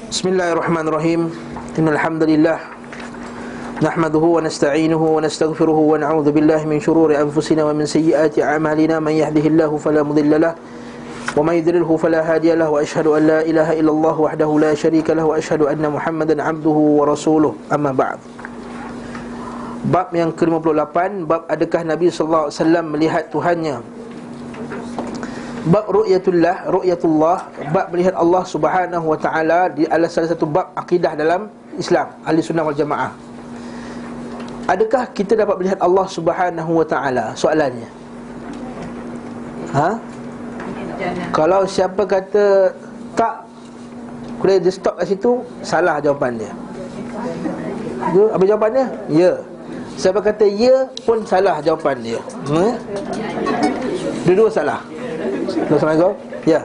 Bismillahirrahmanirrahim. Innal hamdalillah nahmaduhu wa nasta'inuhu wa nastaghfiruhu wa na'udzu billahi min shururi anfusina wa min sayyiati a'malina. Man yahdihillahu fala mudilla lahu wa man yudlilhu fala hadiya lahu. Wa asyhadu an la ilaha illallah wahdahu la syarika lahu wa asyhadu anna Muhammadan 'abduhu wa rasuluh. Amma ba'd. Bab yang ke-58, bab adakah Nabi sallallahu alaihi wasallam melihat Tuhannya. Bab ru'yatullah, bab melihat Allah Subhanahu wa taala adalah salah satu bab akidah dalam Islam, Ahli Sunnah wal Jamaah. Adakah kita dapat melihat Allah Subhanahu wa taala? Soalannya. Kalau siapa kata tak, boleh dia stop kat situ, salah jawapan dia. Itu apa jawapannya? Ya. Siapa kata ya pun salah jawapan dia. Dua-dua salah. Assalamualaikum. Ya.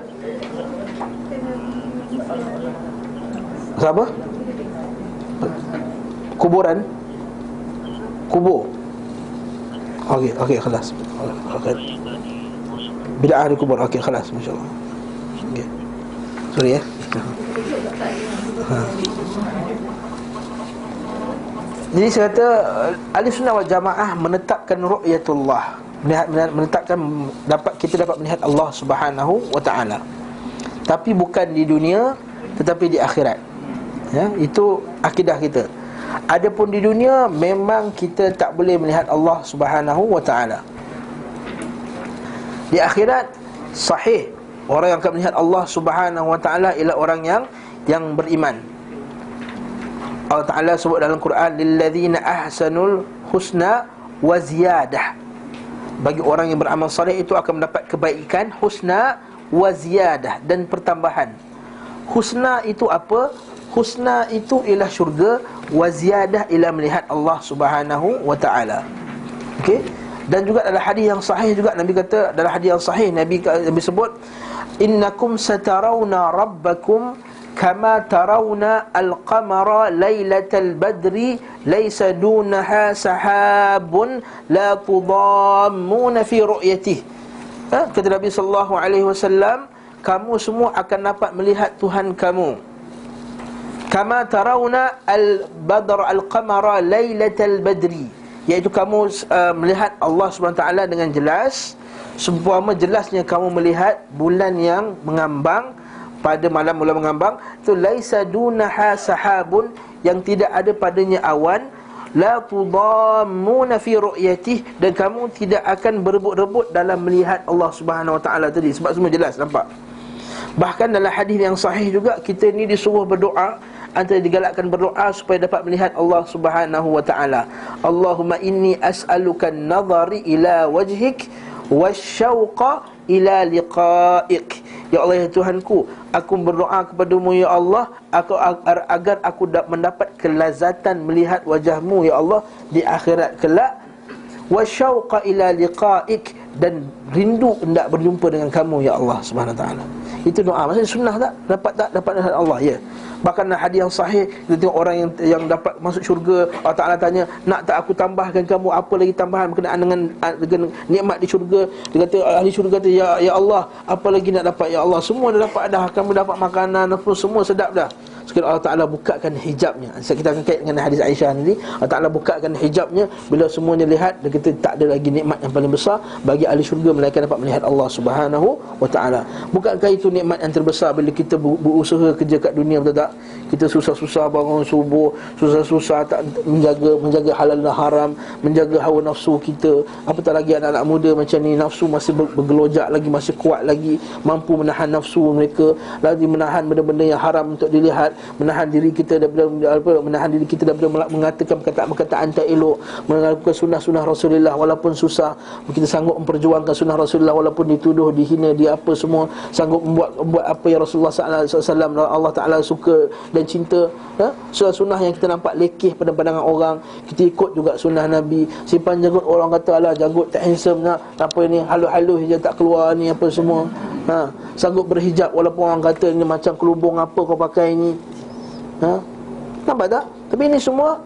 Siapa? Kuburan. Kubur. Okey, khalas. Bid'ah di kubur. Okey, khalas, masya-Allah. Okey. Sorry ya. Jadi saya kata Ahli Sunnah wal Jamaah menetapkan ru'yatullah, menetapkan kita dapat melihat Allah Subhanahu wa taala. Tapi bukan di dunia, tetapi di akhirat. Ya, itu akidah kita. Adapun di dunia memang kita tak boleh melihat Allah Subhanahu wa taala. Di akhirat sahih orang yang akan melihat Allah Subhanahu wa taala ialah orang yang beriman. Allah Ta'ala sebut dalam Quran, lilladzina ahsanul husna wa ziyadah. Bagi orang yang beramal saleh itu akan mendapat kebaikan, husna wa ziyadah, dan pertambahan. Husna itu apa? Husna itu ialah syurga, wa ziyadah ialah melihat Allah Subhanahu wa ta'ala. Okey? Dan juga dalam hadis yang sahih juga Nabi kata, dalam hadis yang sahih Nabi sebut, innakum satarawna rabbakum kama tarawna al-qamara lailatal badri laisa dunaha sahabun la tudammuna fi ru'yatihi. Kata Nabi sallallahu alaihi wasallam, kamu semua akan dapat melihat Tuhan kamu kama tarawna al-badr al-qamara lailatal badri, iaitu kamu melihat Allah Subhanahu wa taala dengan jelas, seumpama jelasnya kamu melihat bulan yang mengambang pada malam mula mengambang. Itu laisa dunaha sahabun, yang tidak ada padanya awan, la tudammuna fi ru'yatihi, dan kamu tidak akan berebut-rebut dalam melihat Allah Subhanahu wa taala tadi, sebab semua jelas nampak. Bahkan dalam hadis yang sahih juga, kita ni disuruh berdoa, antara digalakkan berdoa supaya dapat melihat Allah Subhanahu wa taala. Allahumma inni as'aluka an-nadhari ila wajhik wasyauqa ila liqa'ik. Ya Allah, ya Tuhanku, aku berdoa kepadamu ya Allah, agar aku mendapat kelazatan melihat wajahmu ya Allah di akhirat kelak. Wasyauqa ila liqa'ik, dan rindu hendak berjumpa dengan kamu ya Allah Subhanahu wa taala. Itu doa. Maksudnya sunnah tak? Dapat melihat Allah, ya. Bahkan hadis yang sahih, kita tengok orang yang dapat masuk syurga, Allah Ta'ala tanya, nak tak aku tambahkan kamu apa lagi tambahan berkenaan dengan nikmat di syurga? Dia kata, ahli syurga kata, ya Allah, apa lagi nak dapat ya Allah? Semua dah dapat dah, kamu dapat makanan, semua sedap dah. Sekiranya Allah Ta'ala bukakan hijabnya. Kita akan kait dengan hadis Aisyah ni, Allah Ta'ala bukakan hijabnya, bila semuanya lihat, dia kata tak ada lagi nikmat yang paling besar bagi ahli syurga melainkan dapat melihat Allah Subhanahu wa ta'ala. Bukankah itu nikmat yang terbesar bila kita berusaha kerja kat dunia, betul tak? Kita susah-susah bangun subuh, susah-susah tak menjaga halal dan haram, menjaga hawa nafsu kita. Apatah lagi anak-anak muda macam ni, nafsu masih bergelojak lagi, masih kuat lagi, mampu menahan nafsu mereka, lagi menahan benda-benda yang haram untuk dilihat, menahan diri kita daripada mengatakan perkataan-perkataan tak elok, melakukan sunnah-sunnah Rasulullah walaupun susah. Kita sanggup memperjuangkan sunnah Rasulullah walaupun dituduh, dihina, dia apa semua, sanggup membuat apa yang Rasulullah SAW Allah Ta'ala suka dan cinta. Sunnah yang kita nampak lekeh pada pandangan orang, kita ikut juga sunnah Nabi. Simpan janggut, orang kata alah janggut tak handsome nak, apa ni, halus-halus je tak keluar ni, apa semua. Sanggup berhijab walaupun orang kata ni macam kelubung apa kau pakai ni. Nampak tak? Tapi ini semua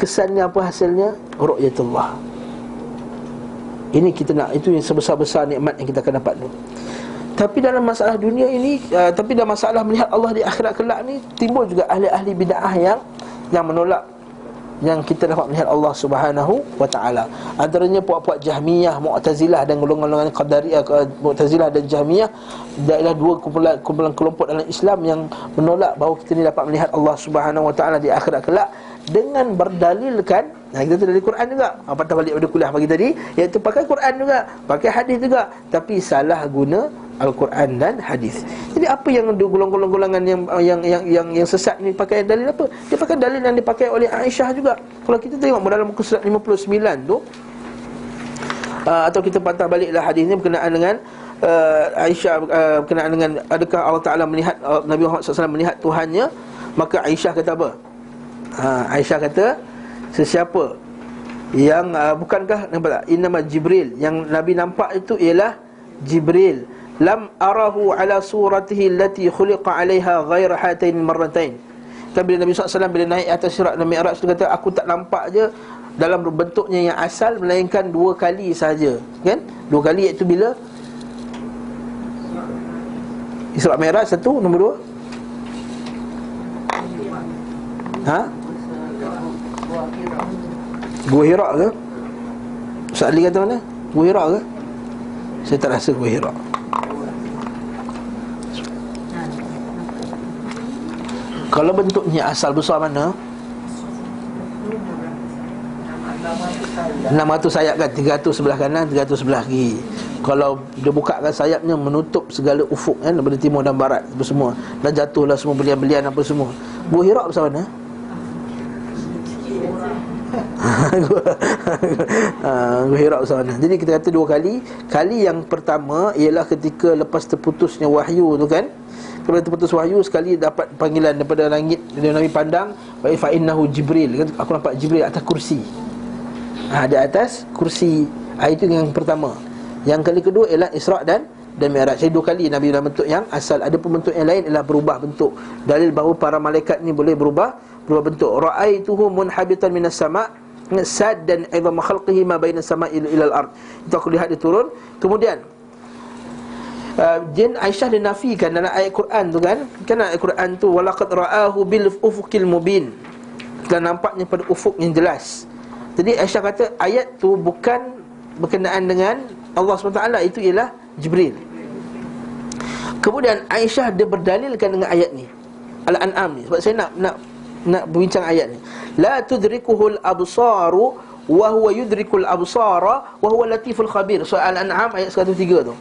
kesannya apa hasilnya? Ru'yatullah. Ini kita nak, itu yang sebesar-besar nikmat yang kita akan dapat tu. Tapi dalam masalah dunia ini, tapi dalam masalah melihat Allah di akhirat kelak ni, timbul juga ahli-ahli bid'ah yang menolak yang kita dapat melihat Allah Subhanahu wa taala. Antaranya puak-puak Jahmiyah, Mu'tazilah dan golongan-golongan Qadariyah, Mu'tazilah dan Jahmiyah adalah dua kumpulan kelompok dalam Islam yang menolak bahawa kita ni dapat melihat Allah Subhanahu wa taala di akhirat kelak dengan berdalilkan, kita tu dari Quran juga. Patah balik pada kuliah pagi tadi, iaitu pakai Quran juga, pakai hadis juga, tapi salah guna Al-Quran dan hadis. Jadi apa yang golongan-golongan yang sesat ni pakai dalil apa? Dia pakai dalil yang dipakai oleh Aisyah juga. Kalau kita tengok dalam muka surat 59 tu, atau kita patah baliklah hadis ni berkenaan dengan Aisyah, berkenaan dengan adakah Allah Ta'ala melihat, Nabi Muhammad SAW melihat Tuhannya, maka Aisyah kata apa? Aisyah kata, sesiapa yang bukankah nampak tak? Innama Jibril, yang Nabi nampak itu ialah Jibril. Lam arahu ala suratihi allati khuliqa 'alaiha ghaira hatain marratain. Kan bila Nabi SAW bila naik atas Isra' dan Mi'raj, dia kata aku tak nampak je dalam bentuknya yang asal melainkan 2 kali saja. Kan? 2 kali, iaitu bila Isra' Mi'raj satu, nombor 2 Gua Hira ke? Ustaz Ali kata mana? Gua Hira ke? Saya tak rasa Gua Hira. Kalau bentuknya asal besar mana? 600 sayap kan, 300 sebelah kanan, 300 sebelah kiri. Kalau dia bukakan sayapnya, menutup segala ufuk kan, daripada timur dan barat apa semua, dan jatuhlah semua belian-belian apa semua. Gua Hira besar mana? Gua Hira besar mana? Jadi kita kata 2 kali. Kali yang pertama ialah ketika lepas terputusnya wahyu tu kan, kalau terputus wahyu, sekali dapat panggilan daripada langit, dia Nabi pandang, fa innahu Jibril, aku nampak Jibril atas kursi. Di atas kursi. Itu yang pertama. Yang kali kedua ialah Isra' dan Mi'raj. Jadi 2 kali Nabi dalam bentuk yang asal. Ada pun bentuk yang lain ialah berubah bentuk. Dalil bahawa para malaikat ni boleh berubah bentuk. Ra'aituhu munhabitan minas sama' saddan 'idham khalqihi ma baina as-sama'i ila al-ard. Itu aku lihat dia turun. Kemudian jin Aisyah dinafikan dalam ayat Quran tu kan ayat Quran tu, walaqad ra'ahu bil ufuqil mubin, dan nampaknya pada ufuk yang jelas. Jadi Aisyah kata ayat tu bukan berkenaan dengan Allah SWT, itu ialah Jibril. Kemudian Aisyah dia berdalilkan dengan ayat ni, Al-An'am ni. Sebab saya nak berbincang ayat ni. La tudrikuhul absaru wa huwa yudrikul absara wa huwa latiful khabir. Surah Al-An'am ayat 103 tu.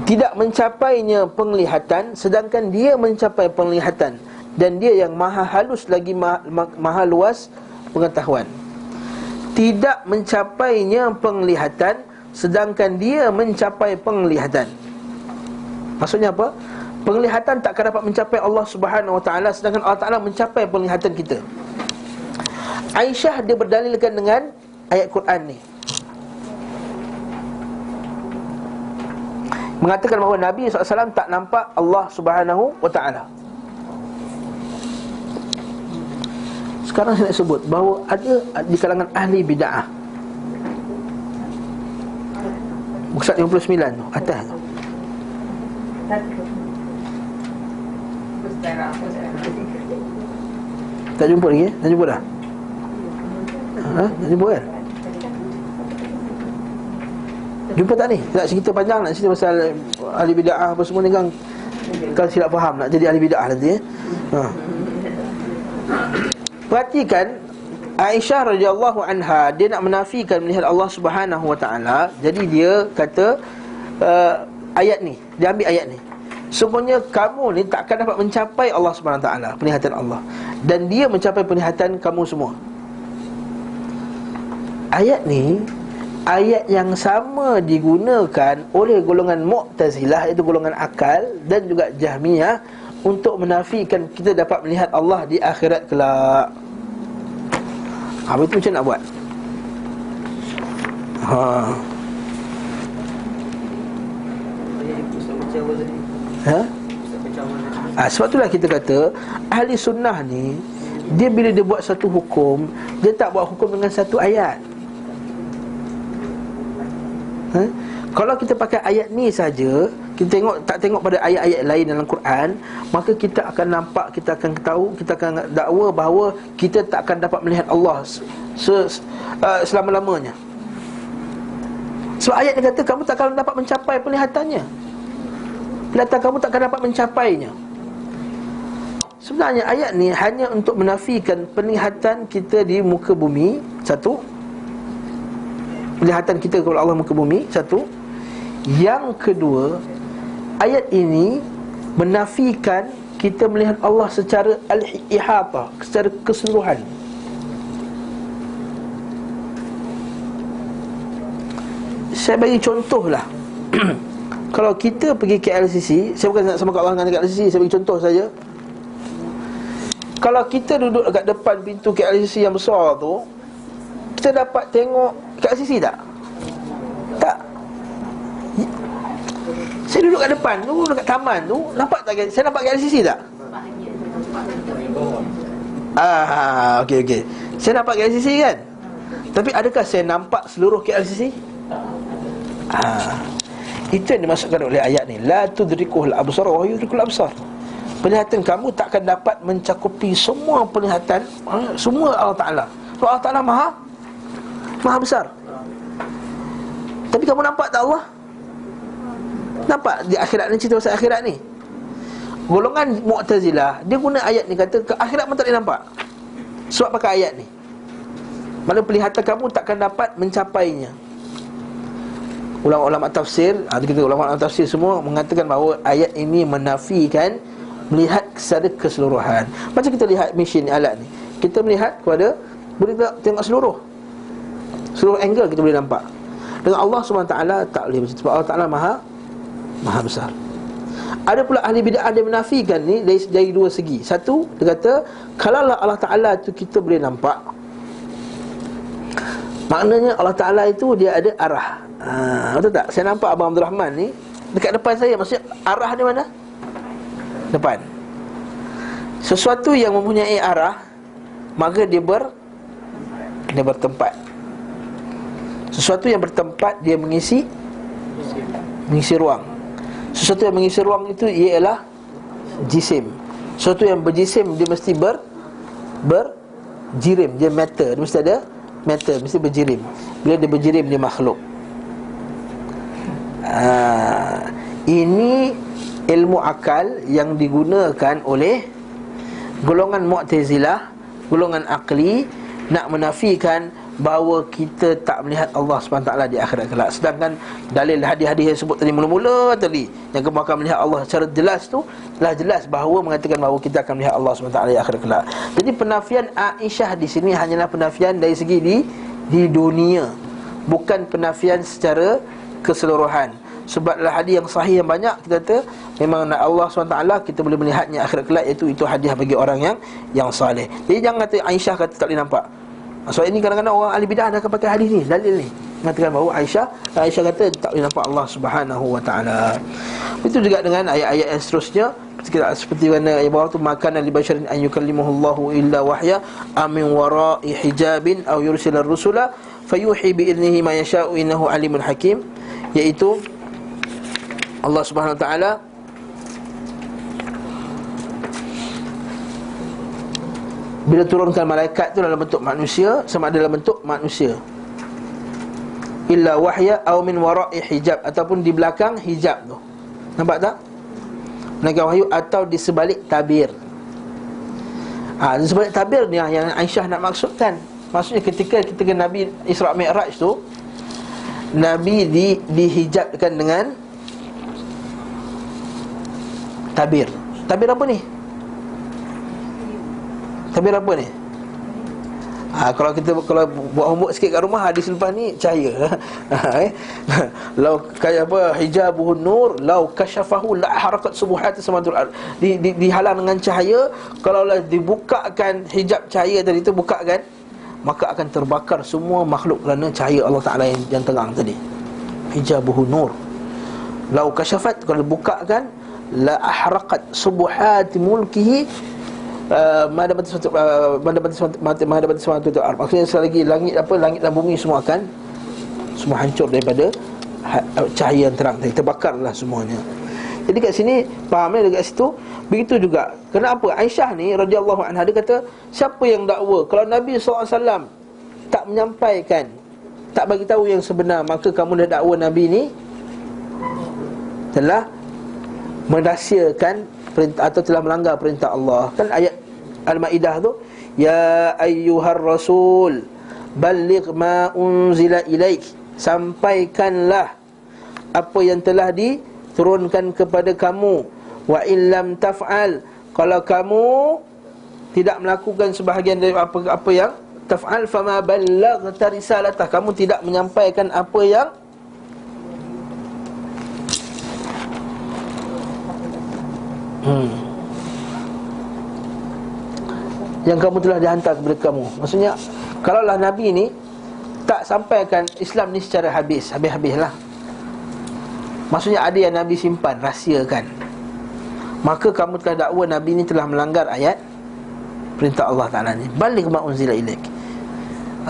Tidak mencapainya penglihatan, sedangkan dia mencapai penglihatan, dan dia yang maha halus lagi maha luas pengetahuan. Tidak mencapainya penglihatan, sedangkan dia mencapai penglihatan. Maksudnya apa? Penglihatan takkan dapat mencapai Allah Subhanahu wa taala, sedangkan Allah Taala mencapai penglihatan kita. Aisyah dia berdalilkan dengan ayat Quran ni, mengatakan bahawa Nabi SAW tak nampak Allah Subhanahu wa ta'ala. Sekarang saya nak sebut bahawa ada di kalangan ahli bid'ah, muka surat 59 tu, atas tu, tak jumpa lagi? Tak jumpa dah? Tak jumpa kan? Jumpa tak ni? Nak cerita panjang, nak cerita pasal ahli bid'ah apa semua ni kan silap faham, nak jadi ahli bid'ah nanti Perhatikan Aisyah radhiyallahu anha, dia nak menafikan melihat Allah Subhanahu wa taala. Jadi dia kata ayat ni, dia ambil ayat ni, semuanya kamu ni takkan dapat mencapai Allah Subhanahu wa taala, penglihatan Allah, dan dia mencapai penglihatan kamu semua. Ayat ni ayat yang sama digunakan oleh golongan Mu'tazilah, iaitu golongan akal, dan juga Jahmiyah, untuk menafikan kita dapat melihat Allah di akhirat kelak. Apa itu macam nak buat? Sebab itulah kita kata ahli sunnah ni, dia bila dia buat satu hukum, dia tak buat hukum dengan satu ayat. Kalau kita pakai ayat ni saja, kita tak tengok pada ayat-ayat lain dalam Quran, maka kita akan nampak, kita akan tahu, kita akan dakwa bahawa kita tak akan dapat melihat Allah selama-lamanya. Sebab ayat ni kata kamu tak akan dapat mencapai penglihatannya. Penglihatan kamu tak akan dapat mencapainya. Sebenarnya ayat ni hanya untuk menafikan penglihatan kita di muka bumi, satu. Penglihatan kita kepada Allah muka bumi, satu. Yang kedua, ayat ini menafikan kita melihat Allah secara al-ihata, secara keseluruhan. Saya bagi contohlah. Kalau kita pergi ke LCC, saya bukan nak sama kat Allah dengan LCC, saya bagi contoh saja. Kalau kita duduk dekat depan pintu KLCC yang besar tu, kita dapat tengok KLCC tak? Tak. Saya duduk kat depan tu, dekat taman tu, nampak tak? Saya nampak KLCC tak? Okey. Saya nampak KLCC kan? Tapi adakah saya nampak seluruh KLCC? Itu yang dimaksudkan oleh ayat ni. La tudrikuhul absar wa yudrikul absar. Penglihatan kamu tak akan dapat mencakupi semua penglihatan semua Allah Ta'ala. So Allah Ta'ala Maha besar. Tapi kamu nampak tak Allah? Nampak di akhirat ni, cerita pasal akhirat ni. Golongan Mu'tazilah, dia guna ayat ni, kata ke akhirat pun tak boleh nampak. Sebab pakai ayat ni. Mana penglihatan kamu takkan dapat mencapainya. Ulama-ulama tafsir, kita ulama-ulama tafsir semua mengatakan bahawa ayat ini menafikan melihat secara keseluruhan. Macam kita lihat mesin alat ni, kita melihat kepada, boleh tak tengok seluruh angle kita boleh nampak. Dengan Allah SWT tak boleh macam tu, sebab Allah Ta'ala Maha besar. Ada pula ahli bid'ah dia menafikan ni dari dua segi. Satu, dia kata kalaulah Allah Ta'ala tu kita boleh nampak, maknanya Allah Ta'ala itu dia ada arah. Betul tak? Saya nampak Abang Abdul Rahman ni dekat depan saya, maksudnya arah dia mana? Depan. Sesuatu yang mempunyai arah, maka dia bertempat. Sesuatu yang bertempat, dia mengisi ruang. Sesuatu yang mengisi ruang itu ialah jisim. Sesuatu yang berjisim, dia mesti berjirim. Dia matter, dia mesti ada matter, mesti berjirim. Bila dia berjirim, dia makhluk. Ini ilmu akal yang digunakan oleh golongan Mu'tazilah, golongan akli, nak menafikan bahawa kita tak melihat Allah SWT di akhirat kelak. Sedangkan dalil hadis-hadis yang sebut tadi mula-mula tadi, yang kamu akan melihat Allah secara jelas tu, telah jelas bahawa mengatakan bahawa kita akan melihat Allah SWT di akhirat kelak. Jadi penafian Aisyah di sini hanyalah penafian dari segi di dunia, bukan penafian secara keseluruhan. Sebab dalam hadis yang sahih yang banyak, kita kata memang Allah SWT kita boleh melihatnya akhirat kelak, iaitu hadiah bagi orang yang saleh. Jadi jangan kata Aisyah kata tak boleh nampak. So ini kadang-kadang orang ahli bidah akan pakai hadis ni, dalil ni, mengatakan bahawa Aisyah kata tak boleh nampak Allah Subhanahu wa taala. Itu juga dengan ayat-ayat yang seterusnya, seperti mana ayat bawah tu, makanan li basyarin an yukallimuhullahu illa wahya amin wara'i hijabin aw yursilar rusula fayuhi bi idnihi ma yasha'u innahu alimun hakim. Iaitu Allah Subhanahu wa taala bila turunkan malaikat tu dalam bentuk manusia, sama ada dalam bentuk manusia, illa wahya aw min wara'i hijab, ataupun di belakang hijab tu. Nampak tak? Menaikkan wahyu atau di sebalik tabir. Di sebalik tabir ni yang Aisyah nak maksudkan. Maksudnya ketika Nabi Isra' Mi'raj tu, Nabi dihijabkan dengan tabir. Tabir apa ni? Tabir apa ni? Kalau buat homework sikit kat rumah, hadis lepas ni cahaya. Lau kayak apa, hijabuhun nur lau kasyafahu la harakat subuhati samatul ard. Dihalang dengan cahaya. Kalaulah dibukakan hijab cahaya tadi tu, bukakan, maka akan terbakar semua makhluk kerana cahaya Allah Ta'ala yang terang tadi. Hijabuhun nur lau kasyafat, kalau dibukakan, la ahraqat subuhati mulkihi madabati suatu ard. Maksudnya selagi langit dan bumi semua hancur daripada cahaya yang terang, terbakarlah semuanya. Jadi kat sini fahamnya dekat situ. Begitu juga kenapa Aisyah ni radhiyallahu anha, dia kata, siapa yang dakwa kalau Nabi SAW tak menyampaikan, tak bagi tahu yang sebenar, maka kamu dah dakwa Nabi ni telah merahsiakan perintah atau telah melanggar perintah Allah. Kan ayat Al-Maidah tu, ya ayyuhar rasul balligh ma unzila ilaik, sampaikanlah apa yang telah diturunkan kepada kamu. Wa illam taf'al, kalau kamu tidak melakukan sebahagian dari apa yang taf'al, fama ballaghta risalatah, kamu tidak menyampaikan apa yang yang kamu telah dihantar kepada kamu. Maksudnya, kalaulah Nabi ni tak sampaikan Islam ni secara habis-habislah, maksudnya ada yang Nabi simpan, rahsiakan, maka kamu telah dakwa Nabi ni telah melanggar ayat perintah Allah Ta'ala ni, balik ma unzila ilaik.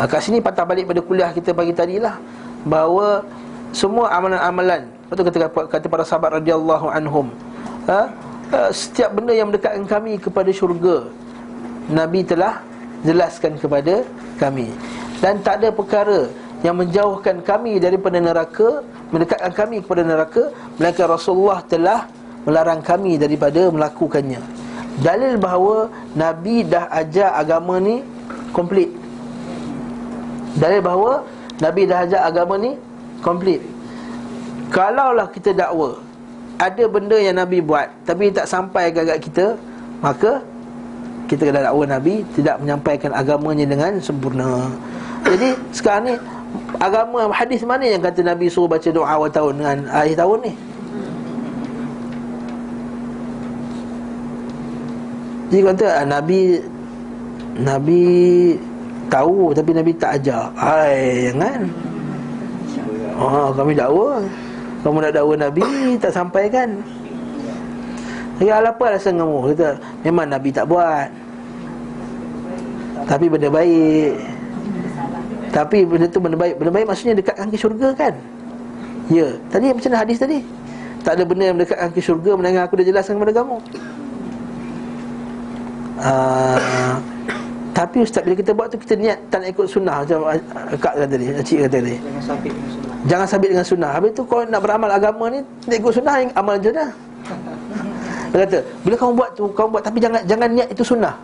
Kat sini patah balik pada kuliah kita pagi tadilah, bahawa semua amalan-amalan, betul kata para sahabat radhiyallahu anhum, setiap benda yang mendekatkan kami kepada syurga, Nabi telah jelaskan kepada kami. Dan tak ada perkara yang menjauhkan kami daripada neraka, mendekatkan kami kepada neraka, melainkan Rasulullah telah melarang kami daripada melakukannya. Dalil bahawa Nabi dah ajar agama ni komplit. Dalil bahawa Nabi dah ajar agama ni komplit. Kalaulah kita dakwa ada benda yang Nabi buat tapi tak sampai kat kita, maka kita kena dakwa Nabi tidak menyampaikan agamanya dengan sempurna. Jadi sekarang ni agama hadis mana yang kata Nabi suruh baca doa awal tahun dengan akhir tahun ni? Jadi kata Nabi tahu tapi Nabi tak ajar. Jangan. Kami dakwa. Kamu nak dakwa Nabi tak sampaikan. Ya, apa alasan kamu? Kata memang Nabi tak buat, tapi benda baik. Tapi benda tu benda baik. Benda baik maksudnya dekatkan ke syurga kan? Ya. Tadi macam mana hadis tadi? Tak ada benda yang mendekatkan ke syurga melainkan aku dah jelaskan kepada kamu. Tapi ustaz, bila kita buat tu kita niat tak nak ikut sunnah, macam akak kata tadi, cik kata tadi, jangan sabit dengan sunnah. Habis tu kalau nak beramal agama ni nak ikut sunnah, yang amal je dah. Dia kata bila kamu buat tu, kamu buat, tapi jangan niat itu sunnah.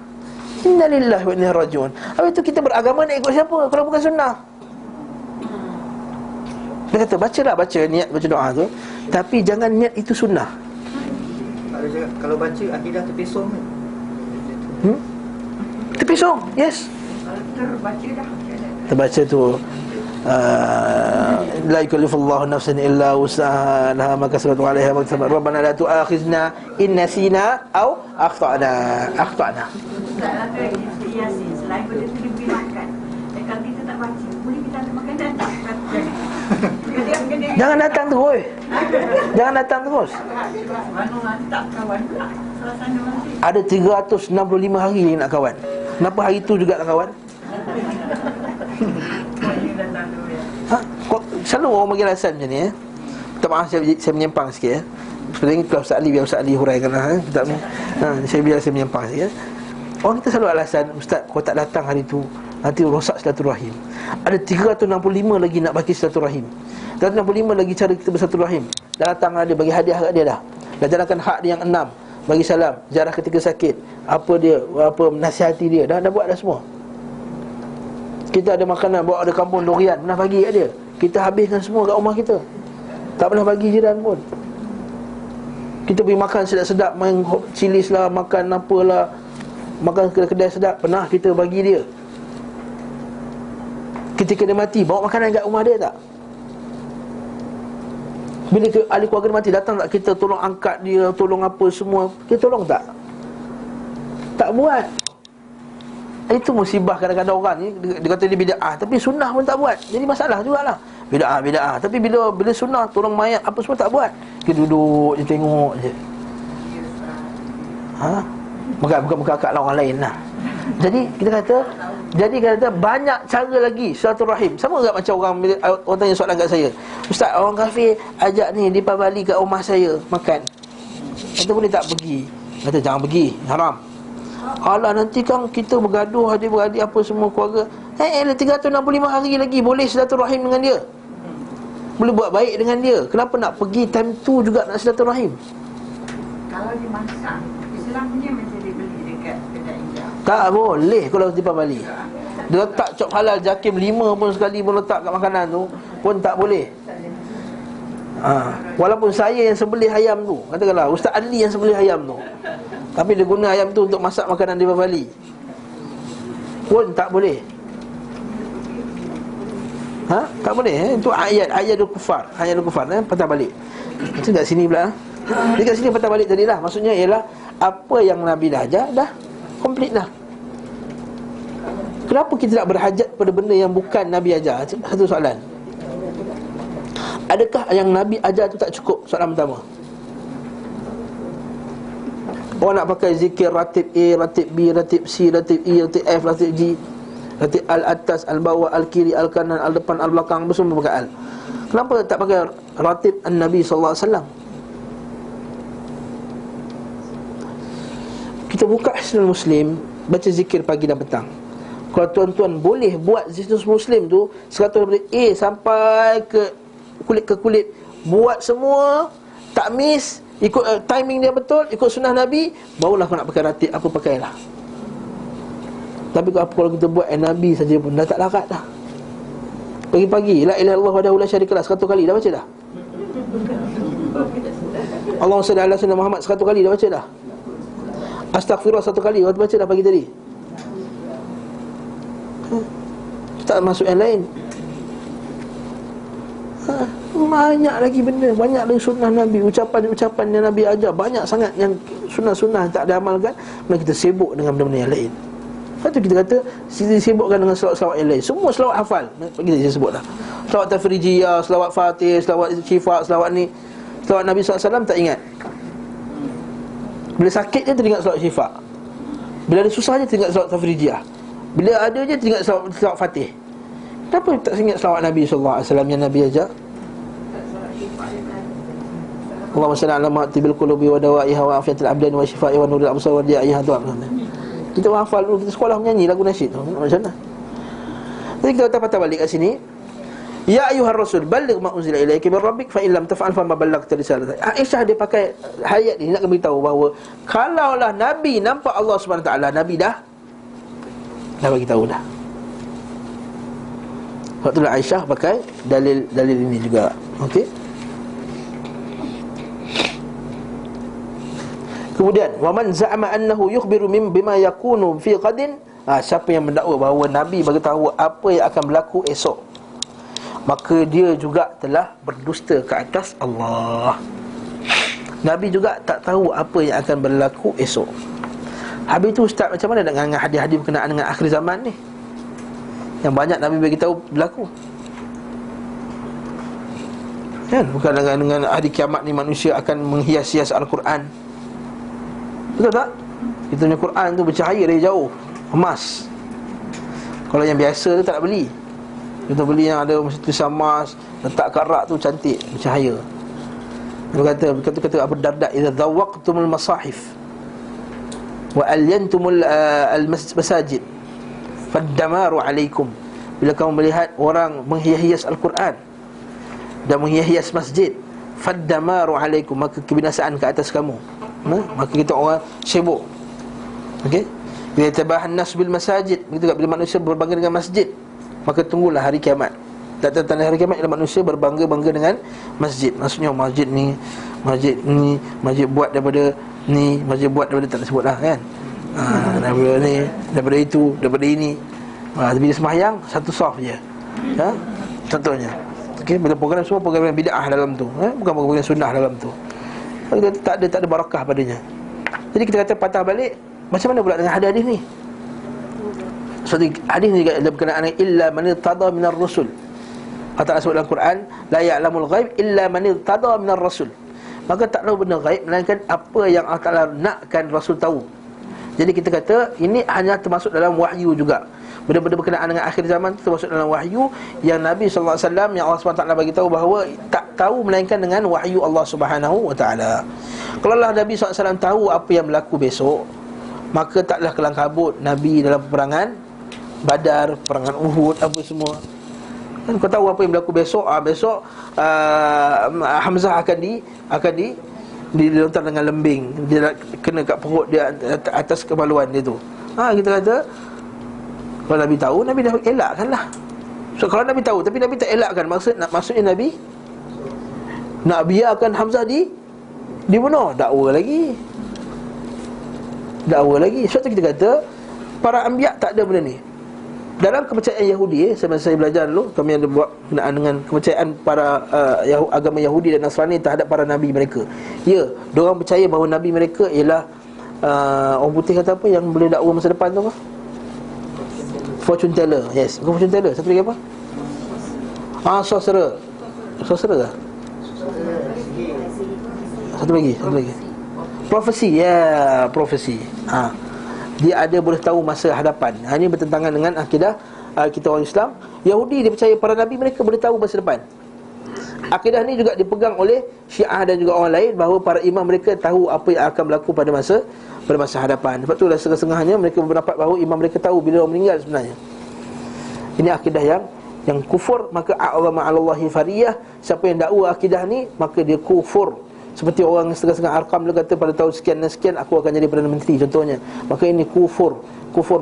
Innalillahi wa inna ilaihi rajiun. Habis tu kita beragama nak ikut siapa kalau bukan sunnah? Dia kata baca niat baca doa tu, tapi jangan niat itu sunnah. Kalau baca akidah terpesong kan? Terpisung, yes. Terbaca tu la yukallifullahu nafsan illa wus'aha, laha ma kasabat wa 'alaiha ma kasabat, rabbana la tu'akhizna in nasina aw akhtana. Selain benda tu diberi makan, kalau kita tak baca, boleh kita ada makan dan tak. Jangan datang terus. Jangan datang terus. Tak kawan pula. Ada 365 hari nak kawan. Kenapa hari tu juga nak kawan? Selalu orang bagi alasan macam ni. Minta maaf saya menyimpang sikit. Sebenarnya kalau Ustaz Ali, biar Ustaz Ali huraikanlah. Saya menyimpang sikit. Orang kita selalu alasan, ustaz, kau tak datang hari tu nanti rosak silaturahim. Ada 365 lagi nak bagi silaturahim, 365 lagi cara kita bersilaturahim. Dah datang dia, bagi hadiah kat dia dah jalankan hak dia yang 6, bagi salam, ziarah ketika sakit, menasihati dia, dah buat dah semua. Kita ada makanan, bawa ada kampung durian, pernah bagi kat dia, kita habiskan semua kat rumah kita, tak pernah bagi jiran pun. Kita pergi makan sedap-sedap, main cilis lah, makan apalah, makan kedai sedap, pernah kita bagi dia. Ketika dia mati, bawa makanan kat rumah dia tak? Bila ahli keluarga dia mati, datang tak kita tolong angkat dia, tolong apa semua, kita tolong tak? Tak buat. Itu musibah kadang-kadang orang ni, dia kata dia bid'ah, tapi sunnah pun tak buat. Jadi masalah jugalah. Bid'ah. Tapi bila sunnah, tolong mayat apa semua tak buat. Kita duduk je, tengok je. Bukan akak lah, orang lain lah. Jadi kita kata Jadi kata banyak cara lagi silaturahim. Sama tak macam orang tanya soalan kat saya, Ustaz, orang kafir ajak ni di Bali kat rumah saya makan, kata boleh tak pergi? Kata jangan pergi, haram. Alah nanti kan kita bergaduh, adik-beradik apa semua keluarga. 365 hari lagi boleh silaturahim dengan dia, boleh buat baik dengan dia. Kenapa nak pergi time tu juga nak silaturahim? Kalau dimasak, Islam punya macam dia beli dekat kedai hijau. Tak boleh kalau di Bali. Dia letak cop halal jakim 5 pun sekali pun letak kat makanan tu pun tak boleh. Walaupun saya yang sembelih ayam tu, katakanlah Ustaz Adli yang sembelih ayam tu, tapi dia guna ayam tu untuk masak makanan di Bali, pun tak boleh. Tak boleh. Itu ayat kufar. Ayat kufar patah balik. Itu kat sini pula. Dekat sini patah balik tadi lah. Maksudnya ialah apa yang Nabi dah ajar dah komplit dah. Kenapa kita tak berhajat pada benda yang bukan Nabi ajar? Satu soalan. Adakah yang Nabi ajar tu tak cukup? Soalan pertama. Orang nak pakai zikir ratib A, ratib B, ratib C, ratib E, ratib F, ratib G, ratib al-atas, al-bawah, al-kiri, al-kanan, al-depan, al-belakang, semua pakai al. Kenapa tak pakai ratib an-Nabi SAW? Kita buka Hisnul Muslim, baca zikir pagi dan petang. Kalau tuan-tuan boleh buat Hisnul Muslim tu 100 daripada A sampai ke kulit, buat semua, tak miss, ikut timing dia betul, ikut sunnah Nabi, barulah kau nak pakai ratib, apa pakailah. Tapi kalau kita buat Nabi saja pun dah tak larat dah. Pagi-pagi la ilaha illallah wahdahu la syarikalah 100 kali dah baca dah. Allahumma salli ala sayyidina Muhammad 100 kali dah baca dah. Astaghfirullah 1 kali waktu baca dah pagi tadi. Tak masuk yang lain. Banyak lagi benda, banyak lagi sunnah Nabi, ucapan-ucapan yang Nabi ajar, banyak sangat yang sunnah-sunnah tak diamalkan, maka kita sibuk dengan benda-benda yang lain. Lepas tu kita kata sibukkan dengan selawat-selawat yang lain. Semua selawat hafal. Kita sebut dah. Selawat tafrijiyah, selawat fatih, selawat syifa, selawat ni. Selawat Nabi SAW tak ingat. Bila sakit je teringat selawat syifa. Bila ada susah je teringat selawat tafrijiyah. Bila ada je teringat selawat fatih. Kenapa tak ingat selawat Nabi SAW yang Nabi ajar? Allahumma salli ala ma'tibil qulubi wa dawa'iha wa afiyatil abdan wa shifa'i wa nuril absar wa diya'iha. Kita hafal dulu, kita sekolah menyanyi lagu nasyid tu. Macam mana? Jadi kita patah balik kat sini. Ya ayyuhar rasul balligh ma unzila ilaika min rabbik fa in lam taf'al fa ma ballaghta risalata. Aisyah dia pakai ayat ni nak beritahu bahawa kalaulah Nabi nampak Allah Subhanahu Wa Taala, Nabi dah bagi tahu dah. Waktu Aisyah pakai dalil ini juga. Okey. Kemudian waman za'ama annahu yukhbiru bima yakunu fi qadin, siapa yang mendakwa bahawa Nabi bagi tahu apa yang akan berlaku esok, maka dia juga telah berdusta ke atas Allah. Nabi juga tak tahu apa yang akan berlaku esok. Habis tu ustaz, macam mana dengan hadis-hadis berkenaan dengan akhir zaman ni yang banyak Nabi bagi tahu berlaku? Kan bukan dengan hari kiamat ni manusia akan menghias-hias Al-Quran. Betul tak? Kita punya Quran tu bercahaya dari jauh, emas. Kalau yang biasa tu tak nak beli. Kita beli yang ada mesti tulisan emas, letak kat rak tu cantik, bercahaya. Dia kata Abu Darda, idza zawaqtumul masahif wa alyantumul masajid faddamaru alaikum. Bila kamu melihat orang menghias-hias Al-Quran dan menghias-hias masjid, faddamaru alaikum, maka kebinasaan ke atas kamu. Maka kita orang sibuk. Okey. Bila tabahan nas bil masajid, begitu bila manusia berbangga dengan masjid, maka tunggulah hari kiamat. Tanda hari kiamat ialah manusia berbangga-bangga dengan masjid. Maksudnya masjid buat daripada ni, masjid buat daripada, tak sebut lah kan. Daripada ni, daripada itu, daripada ini. Bila sembahyang satu saf je. Contohnya. Okey, bila program semua program bid'ah dalam tu, bukan program sunnah dalam tu. Tak ada barakah padanya. Jadi kita kata patah balik, macam mana pula dengan hadis ni? Suatu hadis ni juga ada berkenaan illa man irtada minar rusul. Allah Ta'ala sebut dalam Quran, la ya'lamul ghaib illa man irtada minar rasul. Maka tak tahu benda ghaib melainkan apa yang Allah Ta'ala nakkan Rasul tahu. Jadi kita kata ini hanya termasuk dalam wahyu juga. Benda-benda berkenaan dengan akhir zaman itu termasuk dalam wahyu yang Nabi sallallahu alaihi wasallam, yang Allah SWT bagi tahu bahawa tak tahu melainkan dengan wahyu Allah Subhanahu wa taala. Kalau Allah Nabi SAW tahu apa yang berlaku besok, maka taklah kelang kabut Nabi dalam peperangan Badar, peperangan Uhud, apa semua. Kan kau tahu apa yang berlaku besok? Besok Hamzah akan dilontar dengan lembing, dia kena kat perut dia atas kemaluan dia tu. Kita kata kalau Nabi tahu, Nabi dah elakkanlah. So kalau Nabi tahu tapi Nabi tak elakkan, maksudnya Nabi nak biarkan Hamzah dibunuh. Dakwa lagi. Sebab tu kita kata para anbiya tak ada benda ni. Dalam kepercayaan Yahudi, saya belajar dulu, kami ada buat berkenaan dengan kepercayaan para agama Yahudi dan Nasrani terhadap para nabi mereka. Ya, diorang percaya bahawa nabi mereka ialah orang putih kata apa, yang boleh dakwa masa depan tu apa? Fortune teller. Yes, bukan fortune teller, satu lagi apa? Sorcerer. Sorcerer ke? Satu lagi. Profesi. Profesi. Dia ada boleh tahu masa hadapan. Ini bertentangan dengan akidah kita orang Islam. Yahudi dia percaya para nabi mereka boleh tahu masa depan. Akidah ni juga dipegang oleh Syiah dan juga orang lain, bahawa para imam mereka tahu apa yang akan berlaku pada masa hadapan. Sebab itulah setengah-setengahnya mereka berpendapat bahawa imam mereka tahu bila orang meninggal sebenarnya. Ini akidah yang kufur. Maka a'zama 'alallahi fariyah. Siapa yang dakwa akidah ni, maka dia kufur. Seperti orang setengah-setengah Arqam dia kata pada tahun sekian dan sekian aku akan jadi Perdana Menteri contohnya. Maka ini kufur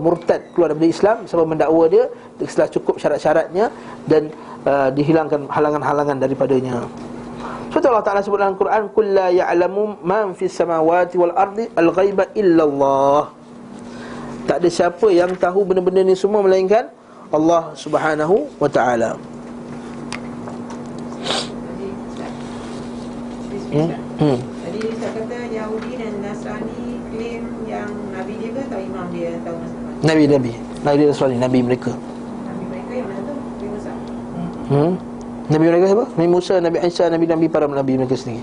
murtad, keluar dari Islam sebab mendakwa dia setelah cukup syarat-syaratnya dan dihilangkan halangan-halangan daripadanya. Sebab Allah Ta'ala sebut dalam Quran, qul la ya'lamu man fis samawati wal ardi al-ghaiba illallah. Tak ada siapa yang tahu benda-benda ni semua melainkan Allah Subhanahu wa Ta'ala. Jadi saya kata Yahudi dan Nasrani klaim yang Nabi dia ke atau imam dia tahu masa depan? Nabi Nasrani, Nabi mereka. Nabi mereka yang mana tu? Nabi Musa. Nabi mereka siapa? Nabi Musa, Nabi Isa, Nabi para Nabi mereka sendiri.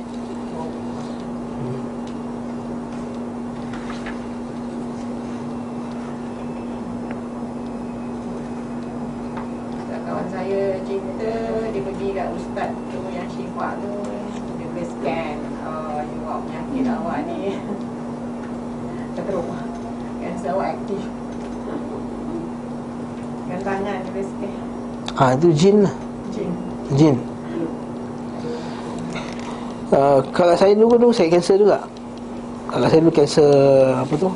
Kawan saya cerita dia pergi kat ustaz tu yang syifa tu, dia boleh scan awak penyakit awak ni teruk, kanser awak aktif, kan tangan dia boleh scan. Itu jin lah. Jin. Kalau saya dulu saya kanser juga. Kalau saya dulu kanser apa tu?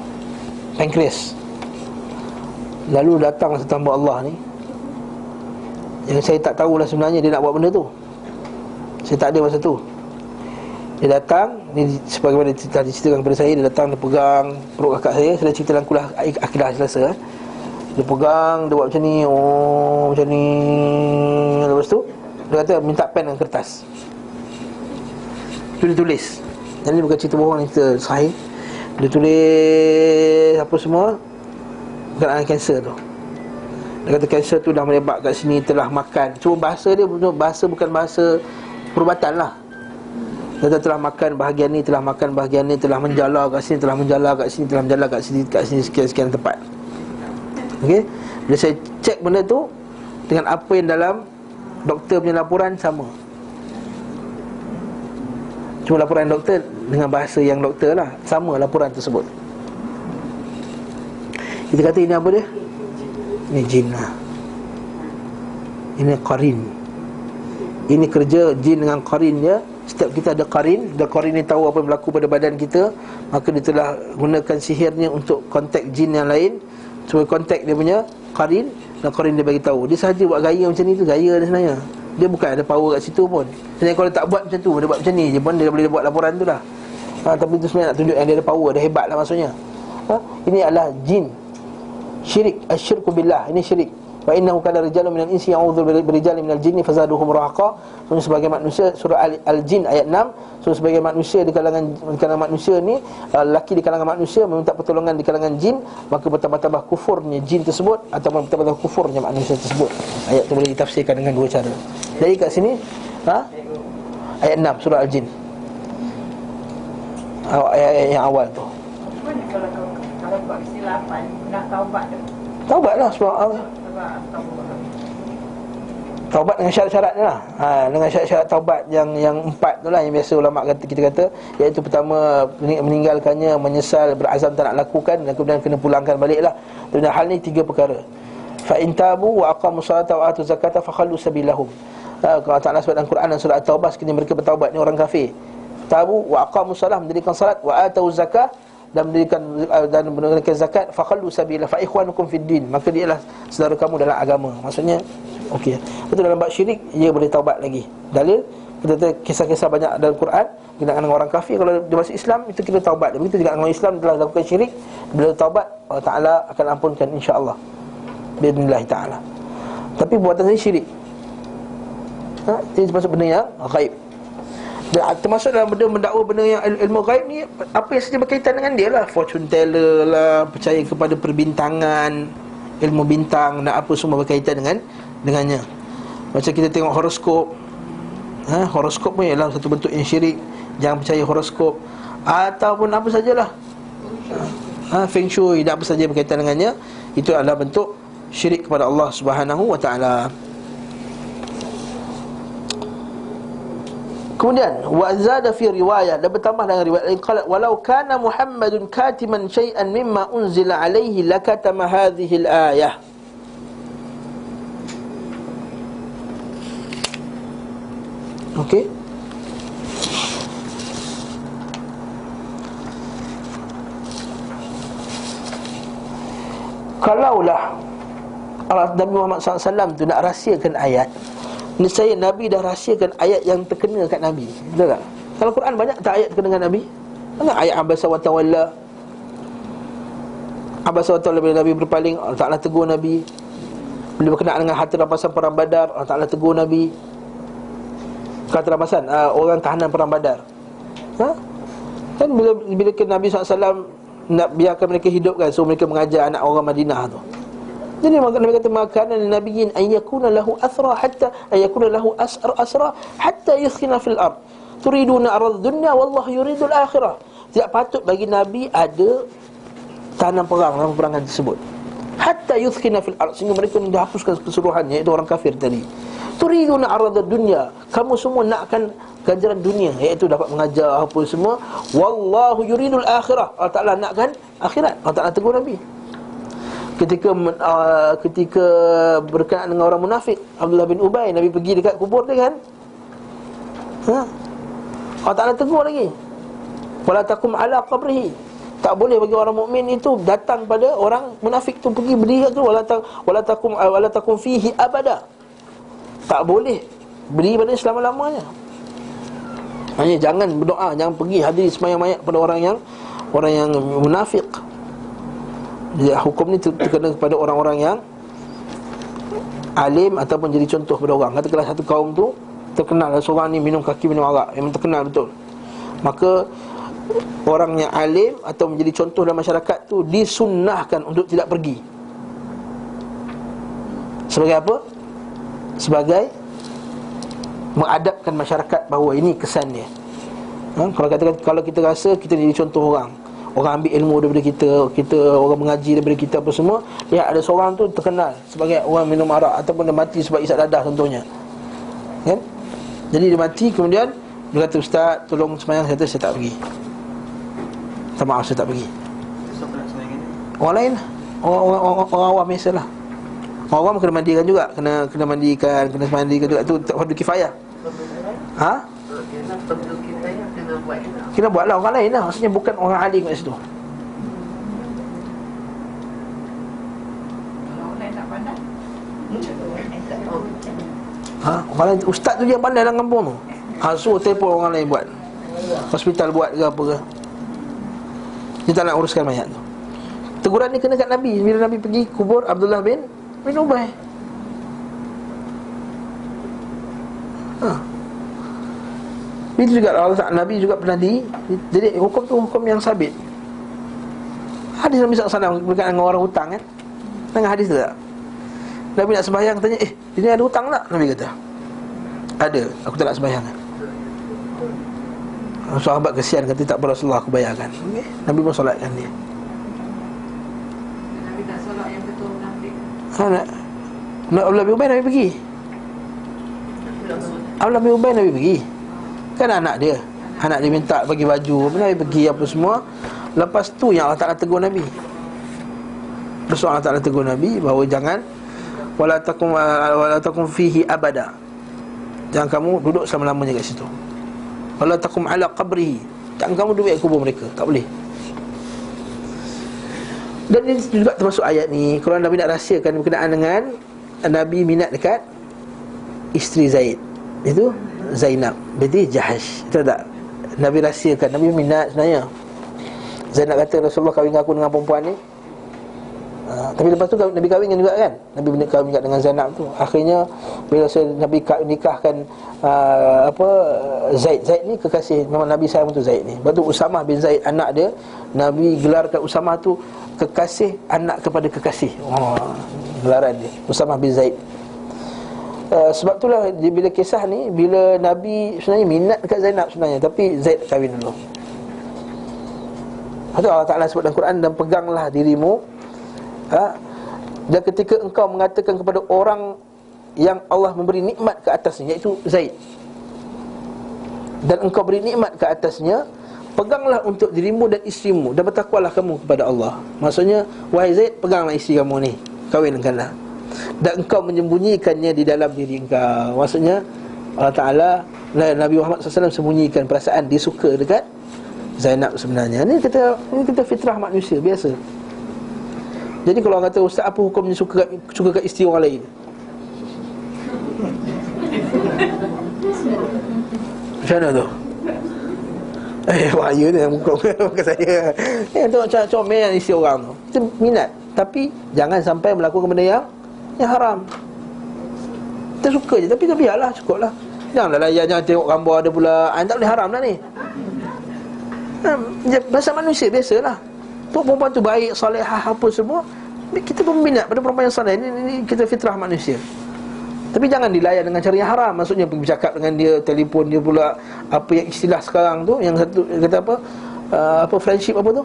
Pankreas. Lalu datang satu hamba Allah ni, yang saya tak tahulah sebenarnya dia nak buat benda tu. Saya tak ada masa tu. Dia datang, ni sebagaimana telah diceritakan kepada saya, dia datang, dia pegang perut kakak saya cerita dalam kuliah akidah Selasa. Dia pegang, dia buat macam ni, macam ni. Lepas tu dia kata minta pen dan kertas. Tu dia tulis. Dan ni bukan cerita bohong, ni cerita sahih. Dia tulis apa semua berkenaan kanser tu. Dia kata kanser tu dah melebat kat sini, telah makan. Cuma bahasa dia bukan bahasa perubatan lah. Dia kata telah makan bahagian ni, telah makan bahagian ni, telah menjala kat sini, telah menjala kat sini, telah menjala kat sini sekian-sekian tempat. Okey. Bila saya cek benda tu dengan apa yang dalam doktor punya laporan sama. Cuma laporan doktor dengan bahasa yang doktor lah, sama laporan tersebut. Kita kata ini apa dia? Ini jin lah. Ini qarin. Ini kerja jin dengan qarin dia. Setiap kita ada qarin, dan qarin ni tahu apa yang berlaku pada badan kita, maka dia telah gunakan sihirnya untuk kontak jin yang lain, supaya kontak dia punya qarin, dan qarin dia bagi tahu. Dia sahaja buat gaya macam ni tu, gaya dia sebenarnya. Dia bukan ada power kat situ pun. Sebenarnya kalau tak buat macam tu, dia buat macam ni je pun, dia boleh buat laporan tu dah. Tapi itu sebenarnya nak tunjuk yang dia ada power, dia hebat lah maksudnya. Ini adalah jin. Syirik, asyirku billah, ini syirik. Wa innahu kana rijalun minal insi ya'udzu birijalin minal jinni fazaduhum rahaqa. Sebagai manusia, surah Al-Jin ayat 6. Sebagai manusia di kalangan manusia ni, lelaki di kalangan manusia meminta pertolongan di kalangan jin, maka bertambah-tambah kufurnya jin tersebut ataupun bertambah-tambah kufurnya manusia tersebut. Ayat tu boleh ditafsirkan dengan dua cara. Jadi kat sini ayat 6 surah Al-Jin, ayat yang awal tu. Mana kalau buat kesilapan, nak taubat tu. Taubatlah sebab taubat dengan syarat-syarat ni lah. Dengan syarat-syarat taubat yang 4 tu lah, yang biasa ulama kita kata, iaitu pertama meninggalkannya, menyesal, berazam tak nak lakukan, dan kemudian kena pulangkan balik lah. Dan hal ni 3 perkara. Fa in tabu wa aqamu salata wa atu zakata fa khallu sabilahum. Kalau Ta'ala sebut dalam Quran dan surah At-Taubah, sekiranya mereka bertaubat, ni orang kafir. Tabu wa aqamu salah, mendirikan salat, wa atu zakah, dan menunaikan zakat, fa khallu sabilah fa ikhwanukum fid din, maka dia adalah saudara kamu dalam agama. Maksudnya okey. Betul, dalam bab syirik ia boleh taubat lagi. Dalil kita kisah-kisah banyak dalam Quran berkenaan dengan orang kafir, kalau dia masuk Islam itu kita taubat. Begitu juga dengan Islam telah lakukan syirik, bila taubat Allah Taala akan ampunkan insya-Allah. Bismillah taala. Tapi buatan saya syirik. Ini termasuk benda yang ghaib. Dan termasuk dalam benda mendakwa benda yang ilmu ghaib ni, apa yang saja berkaitan dengan dia lah, fortune teller lah, percaya kepada perbintangan, ilmu bintang dan apa semua berkaitan dengannya. Macam kita tengok horoskop, horoskop pun ialah satu bentuk yang syirik. Jangan percaya horoskop. Ataupun apa sajalah, feng shui dan apa saja berkaitan dengannya, itu adalah bentuk syirik kepada Allah Subhanahu wa ta'ala. Kemudian wa zada fi riwayah, dan bertambah dalam riwayat lain, qala walau kana Muhammadun katiman syai'an mimma unzila alaihi lakatama hadhihi al-ayah. Okey. Kalaulah Nabi Muhammad SAW tu nak rahsiakan ayat, nescaya Nabi dah rahsiakan ayat yang terkena kat Nabi. Betul tak? Kalau Quran banyak tak ayat terkena dengan Nabi? Banyak ayat abasa wa tawalla. Abasa wa tawalla bila Nabi berpaling, Allah Ta'ala tegur Nabi. Bila berkenaan dengan harta rampasan perang Badar, Allah Ta'ala tegur Nabi. Harta rampasan orang tahanan perang Badar. Kan bila Nabi SAW nak biarkan mereka hidup kan, so mereka mengajar anak orang Madinah tu. Jadi Nabi kata makanan nabiyyin ayyakuna lahu asra hatta ayyakuna lahu asra hatta yuskhina fil ard turiduna arad dunya wallahu yuridul akhirah. Tidak patut bagi Nabi ada tahanan perang dalam peperangan tersebut, hatta yuskhina fil ard, sehingga mereka dihapuskan keseluruhannya, iaitu orang kafir tadi. Turiduna arad dunya, kamu semua nakkan ganjaran dunia, iaitu dapat mengajar apa semua. Wallahu yuridul akhirah, Allah Ta'ala nakkan akhirat. Allah Ta'ala tegur Nabi ketika berkenaan dengan orang munafik, Abdullah bin Ubay, Nabi pergi dekat kubur dia kan, Allah Ta'ala tegur lagi, wala taqum ala qabrihi, tak boleh bagi orang mukmin itu datang pada orang munafik tu, pergi berdiri kat tu, wala taqum fihi abada, tak boleh berdiri pada selama-lamanya. Hanya jangan berdoa, jangan pergi hadir sembahyang mayat pada orang yang munafik. Jadi hukum ni terkena kepada orang-orang yang alim ataupun jadi contoh pada orang. Katakanlah satu kaum tu terkenal seorang ni minum kaki, minum arak, memang terkenal betul, maka orang yang alim atau menjadi contoh dalam masyarakat tu disunnahkan untuk tidak pergi. Sebagai apa? Sebagai mengadapkan masyarakat bahawa ini kesan dia. Kalau kita rasa kita jadi contoh orang ambil ilmu daripada kita orang mengaji daripada kita apa semua, ya ada seorang tu terkenal sebagai orang minum arak ataupun dia mati sebab isap dadah contohnya, kan? Jadi dia mati, kemudian dia kata, ustaz tolong sembahyang. Saya kata saya tak pergi, minta maaf saya tak pergi. Siapa nak sembahyang ni? Orang lain, orang awam biasalah. Orang awam kena mandikan juga, kena mandikan, kena mandikan juga, tu fardu kifayah. Kena buatlah orang lain lah, maksudnya bukan orang alim kat situ. Orang lain tak pandai. Orang lain, ustaz tu yang pandai dalam kampung tu, suruh telefon orang lain buat, hospital buat ke apa ke, dia tak nak uruskan mayat tu. Teguran ni kena kat Nabi bila Nabi pergi kubur Abdullah bin Ubay. Itu juga Allah Nabi juga pernah jadi hukum tu hukum yang sabit. Hadis Nabi SAW berkaitan dengan orang hutang kan, dengar hadis tu tak? Nabi nak sembahyang, tanya, ini ada hutang tak? Nabi kata, ada, aku tak nak sembahyang. Sahabat kesian, kata tak apa Rasulullah, aku bayarkan. Okay? Nabi pun solatkan dia. Nak Abdullah bin Ubay Nabi pergi. Abdullah bin Ubay Nabi pergi. Kan anak dia minta bagi baju, Nabi pergi apa semua. Lepas tu yang Allah Ta'ala tegur Nabi. Terus Allah Ta'ala tegur Nabi bahawa jangan wala takum fihi abada. Jangan kamu duduk selama-lamanya kat situ. Wala takum ala qabrihi. Jangan kamu duduk kat kubur mereka. Tak boleh. Dan ini juga termasuk ayat ni. Kalau Nabi nak rahsiakan berkenaan dengan Nabi minat dekat isteri Zaid, itu Zainab binti Jahash. Itu tak? Nabi rahsiakan, Nabi minat sebenarnya. Zainab kata, Rasulullah kahwin aku dengan perempuan ni. Tapi lepas tu Nabi kahwin juga kan. Nabi kahwin juga dengan Zainab tu. Akhirnya bila Nabi nikahkan Zaid ni kekasih memang Nabi sayang tu Zaid ni. Lepas tu Usamah bin Zaid anak dia, Nabi gelarkan Usamah tu kekasih anak kepada kekasih. Gelaran dia Usamah bin Zaid. Sebab itulah bila kisah ni, bila Nabi sebenarnya minat dekat Zainab sebenarnya, tapi Zaid kahwin dulu. Itu Allah Ta'ala sebut dalam Quran, dan peganglah dirimu dan ketika engkau mengatakan kepada orang yang Allah memberi nikmat ke atasnya, iaitu Zaid, dan engkau beri nikmat ke atasnya, peganglah untuk dirimu dan isterimu, dan bertakwalah kamu kepada Allah. Maksudnya, wahai Zaid, peganglah isteri kamu ni, kahwinkanlah, dan engkau menyembunyikannya di dalam diri engkau. Maksudnya Allah Ta'ala, Nabi Muhammad SAW sembunyikan perasaan dia suka dekat Zainab sebenarnya. Ini kita fitrah manusia biasa. Jadi kalau orang kata, ustaz apa hukumnya suka kat isteri orang lain? Macam mana tu? Bahaya ni hukum kat saya. Tu macam comel isteri orang tu. Kita minat, tapi jangan sampai melakukan benda yang haram. Kita suka je, tapi biarlah, cukup lah. Janganlah layan, jangan tengok gambar ada pula. Tak boleh haram lah ni. Bahasa manusia biasalah. Perempuan tu baik, salihah, apa semua, kita pun minat pada perempuan yang salih. Ini kita fitrah manusia. Tapi jangan dilayan dengan cara yang haram. Maksudnya pergi bercakap dengan dia, telefon dia pula, apa yang istilah sekarang tu, yang satu kata apa friendship apa tu?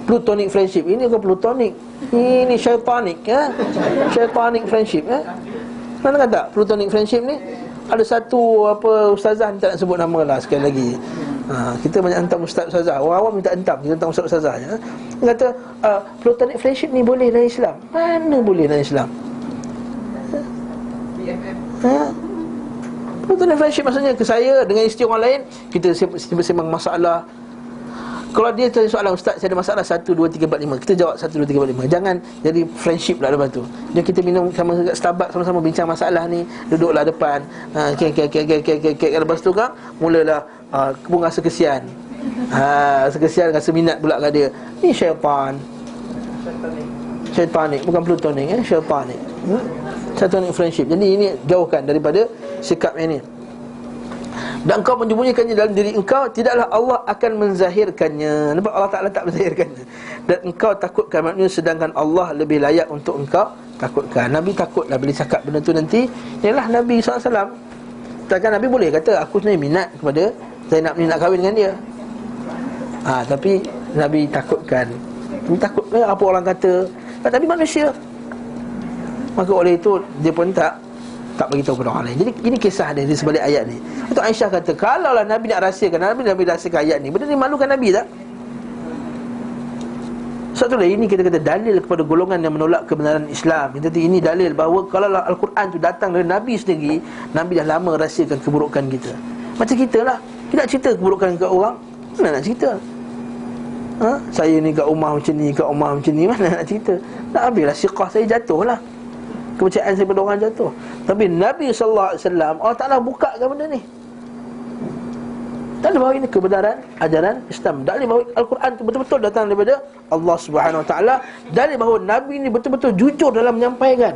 Plutonic friendship. Ini bukan plutonic, ini syaitanik, ya. Syaitanik friendship, ya. Mana kata plutonic friendship ni? Ada satu ustazah, tak nak sebut nama lah sekali lagi. Kita banyak hentam ustaz-ustazah. Orang awam minta hentam, kita hentam ustaz-ustazah, ya. Dia kata plutonic friendship ni boleh dalam Islam. Mana boleh dalam Islam? Plutonic friendship maksudnya ke saya dengan isteri orang lain, kita sembang masalah. Kalau dia tanya soalan, ustaz saya ada masalah 1, 2, 3, 4, 5, kita jawab 1, 2, 3, 4, 5. Jangan jadi friendship lah lepas tu. Jadi kita minum sama kat Starbucks, sama-sama bincang masalah ni, duduklah depan, lepas tu kan mulalah pun rasa kesian. Rasa kesian, rasa minat pula kat dia. Ni syaitan. Syaitanik, bukan plutonic, syaitanik. Syaitanik friendship. Jadi ini jauhkan daripada sikap ini. Dan engkau menyembunyikannya dalam diri engkau, tidaklah Allah akan menzahirkannya. Nampak, Allah Ta'ala tak menzahirkannya. Dan engkau takutkan, maknanya sedangkan Allah lebih layak untuk engkau takutkan. Nabi takutlah bila cakap benda tu nanti. Inilah Nabi SAW. Takkan Nabi boleh kata, aku sebenarnya minat kepada Zainab ni, nak kahwin dengan dia. Tapi Nabi takutkan. Nabi takut apa orang kata. Nabi manusia. Maka oleh itu dia pun tak beritahu kepada orang lain. Jadi ini kisah dia di sebalik ayat ni. Itu Aisyah kata, kalaulah Nabi nak rahsiakan, Nabi rahsiakan ayat ni, benda ni malukan Nabi tak? Sebab itulah ini kita kata dalil kepada golongan yang menolak kebenaran Islam. Jadi ini dalil bahawa kalaulah Al-Quran tu datang dari Nabi sendiri, Nabi dah lama rahsiakan keburukan kita. Macam kita lah, kita nak cerita keburukan ke orang, mana nak cerita? Saya ni kat rumah macam ni, kat rumah macam ni, mana nak cerita? Nak habislah siqah saya jatuh lah, kepercayaan saya pada orang jatuh. Tapi Nabi SAW, Allah Ta'ala bukakan benda ni. Dan bahawa ini kebenaran ajaran Islam. Dalil bahawa Al-Quran itu betul-betul datang daripada Allah Subhanahu Wa Ta'ala. Dalil bahawa Nabi ini betul-betul jujur dalam menyampaikan.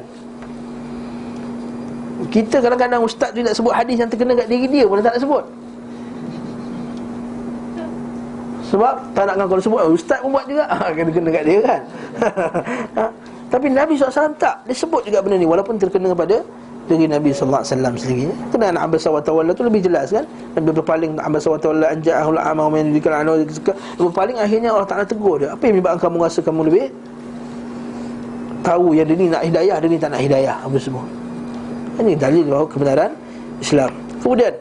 Kita kadang-kadang ustaz tu nak sebut hadis yang terkena kat diri dia pun tak nak sebut. Sebab tak nak kalau sebut ustaz pun buat juga, kena-kena kat dia kan. Tapi Nabi SAW tak, dia sebut juga benda ni walaupun terkena kepada diri Nabi SAW sendiri. Kena nak abasa wa tawalla tu lebih jelas kan. Nabi berpaling abasa wa tawalla anja'ahul a'ma wa man yudrikal anhu. Berpaling, akhirnya Allah Ta'ala tegur dia. Apa yang menyebabkan kamu rasa kamu lebih tahu yang dia ni nak hidayah, dia ni tak nak hidayah, apa semua. Ini dalil bahawa kebenaran Islam. Kemudian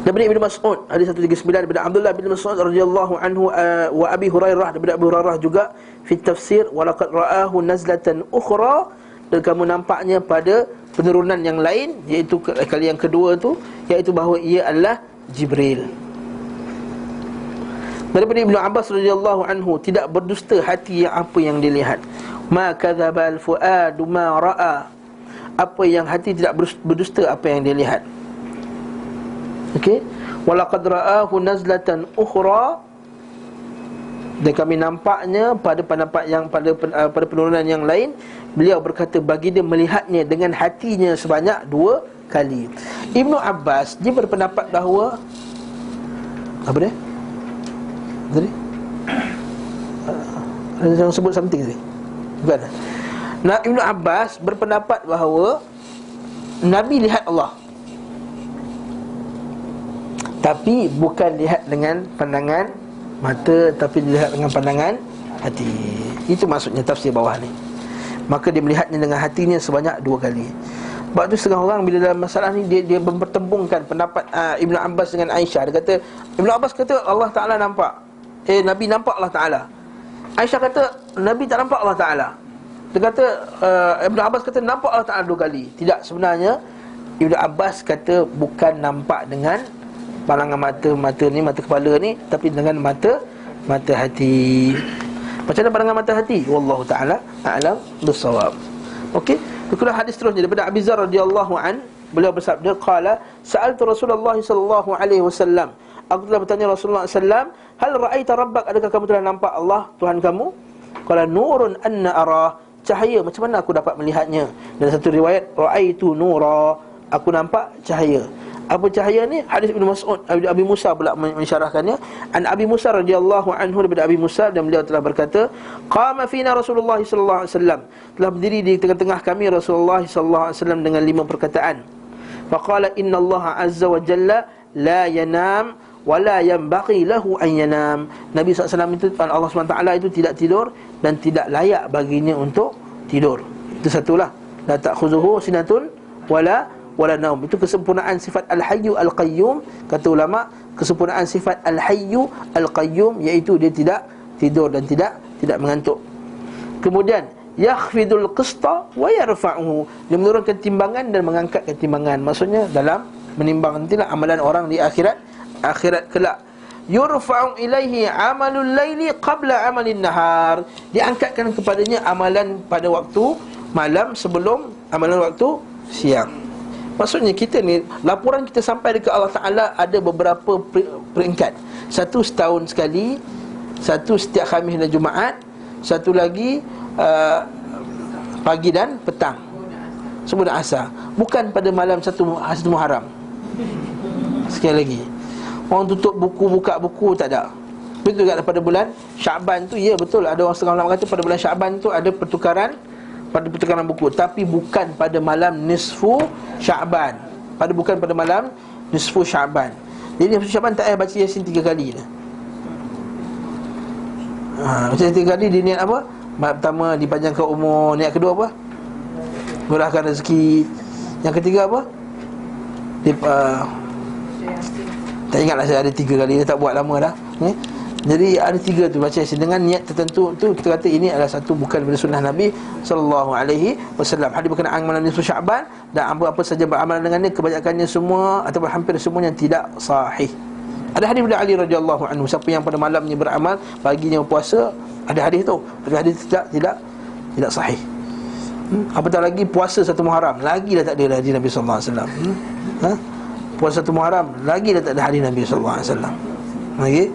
daripada Ibnu Mas'ud, hadis 139 daripada Abdullah bin Mas'ud radhiyallahu anhu wa Abi Hurairah, daripada Abu Hurairah juga fi tafsir, wa laqad ra'ahu nazlatan ukhra, dan kamu nampaknya pada penurunan yang lain, iaitu kali yang kedua tu, iaitu bahawa ia adalah Jibril. Daripada Ibnu Abbas radhiyallahu anhu, tidak berdusta hati yang apa yang dilihat. Ma kadzabal fuadu ma ra'a, apa yang hati tidak berdusta apa yang dia lihat. Okey, walaqad ra'ahu nazlatan ukhra, dan kami nampaknya pada pendapat yang pada penurunan yang lain, beliau berkata bagi dia melihatnya dengan hatinya sebanyak 2 kali. Ibnu Abbas dia berpendapat bahawa apa dia? Tadi? Ada yang sebut something tadi? Bukan. Nah, Ibnu Abbas berpendapat bahawa Nabi lihat Allah, tapi bukan lihat dengan pandangan mata, tapi dilihat dengan pandangan hati. Itu maksudnya tafsir bawah ni. Maka dia melihatnya dengan hatinya sebanyak 2 kali. Sebab tu setengah orang bila dalam masalah ni dia mempertembungkan pendapat Ibnu Abbas dengan Aisyah. Dia kata, Ibnu Abbas kata Allah Ta'ala nampak, Nabi nampak Allah Ta'ala. Aisyah kata Nabi tak nampak Allah Ta'ala. Dia kata Ibnu Abbas kata nampak Allah Ta'ala 2 kali. Tidak, sebenarnya Ibnu Abbas kata bukan nampak dengan pandangan mata ni, mata kepala ni, tapi dengan mata hati. Macam mana pandangan mata hati? Wallahu ta'ala a'lam bissawab. Okey, itulah hadis terusnya daripada Abi Dzar radhiyallahu an, beliau bersabda, qala sa'altu Rasulullah sallallahu alaihi wasallam, aku telah bertanya Rasulullah sallam, hal ra'aita rabbak, adakah kamu telah nampak Allah Tuhan kamu? Qala nurun anna ara, cahaya, macam mana aku dapat melihatnya? Dan satu riwayat ra'aitu nura, aku nampak cahaya. Apa cahaya ni? Hadis Ibnu Mas'ud, Abi Musa pula mensyarahkannya. An Abi Musa radhiyallahu anhu, daripada Abi Musa, dan beliau telah berkata, qama fina Rasulullah sallallahu alaihi wasallam, telah berdiri di tengah-tengah kami Rasulullah sallallahu alaihi wasallam dengan 5 perkataan. Faqala inna Allah azza wa jalla la yanam wa la yanbaghi lahu an yanam. Nabi SAW itu, Allah SWT itu tidak tidur dan tidak layak baginya untuk tidur. Itu satulah, la ta'khuzuhu sinatun wala naum. Itu kesempurnaan sifat Al-Hayyu Al-Qayyum. Kata ulama, kesempurnaan sifat Al-Hayyu Al-Qayyum, iaitu dia tidak tidur dan tidak mengantuk. Kemudian yakhfidul qista wa yarfa'uhu, dia menurunkan timbangan dan mengangkatkan timbangan. Maksudnya dalam menimbang nantilah amalan orang di akhirat kelak. Yurfa'u ilaihi amalul laili qabla amalin nahar, diangkatkan kepadanya amalan pada waktu malam sebelum amalan waktu siang. Maksudnya kita ni, laporan kita sampai dekat Allah Ta'ala ada beberapa peringkat. Satu setahun sekali, satu setiap Khamis dan Jumaat, satu lagi pagi dan petang sebelum asar. Bukan pada malam satu Muharram. Sekali lagi, orang tutup buku, buka buku, tak ada. Betul tak pada bulan Syaban tu? Ya betul, ada orang setengah ulama kata pada bulan Syaban tu ada pertukaran buku, tapi bukan pada malam nisfu Syaban. Bukan pada malam nisfu Syaban. Jadi nisfu Syaban tak payah baca Yasin 3 kali dah. Baca 3 kali dia niat apa? Pertama, dipanjangkan umur. Niat kedua apa? Murahkan rezeki. Yang ketiga apa? Tak ingatlah saya ada 3 kali, dia tak buat lama dah. Jadi ada 3 tu baca Yasin dengan niat tertentu tu. Kita kata ini adalah satu bukan daripada sunnah Nabi sallallahu alaihi wasallam. Hadis berkenaan amalan nisfu Syaban dan apa-apa saja beramalan dengannya, kebanyakannya semua ataupun hampir semuanya tidak sahih. Ada hadis dari Ali radhiyallahu anhu, siapa yang pada malamnya beramal, paginya berpuasa, ada hadis tu. Tapi hadis tidak sahih. Apatah lagi puasa 1 Muharram, lagi dah tak ada hadis Nabi sallallahu alaihi wasallam. Puasa 1 Muharram, lagi dah tak ada hadis Nabi sallallahu alaihi wasallam. Okey.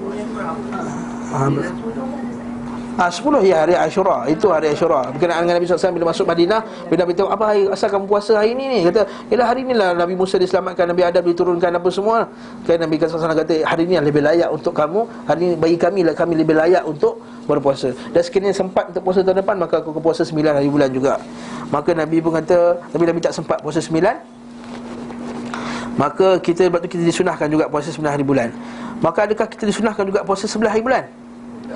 10 ya, hari Ashura. Itu hari Ashura. Berkenaan dengan Nabi SAW bila masuk Madinah, bila Nabi tahu apa hari asal kamu puasa hari ni. Kata, ialah hari inilah Nabi Musa diselamatkan, Nabi Adam diturunkan, apa semua. Kan Nabi SAW kata, hari ni yang lebih layak untuk kamu, hari ni bagi kami lah, kami lebih layak untuk berpuasa. Dan sekiranya sempat untuk puasa tahun depan, maka aku puasa 9 hari bulan juga. Maka Nabi pun kata, tapi Nabi tak sempat puasa 9, maka kita, sebab tu kita disunahkan juga puasa 9 hari bulan. Maka adakah kita disunahkan juga puasa 11 hari bulan?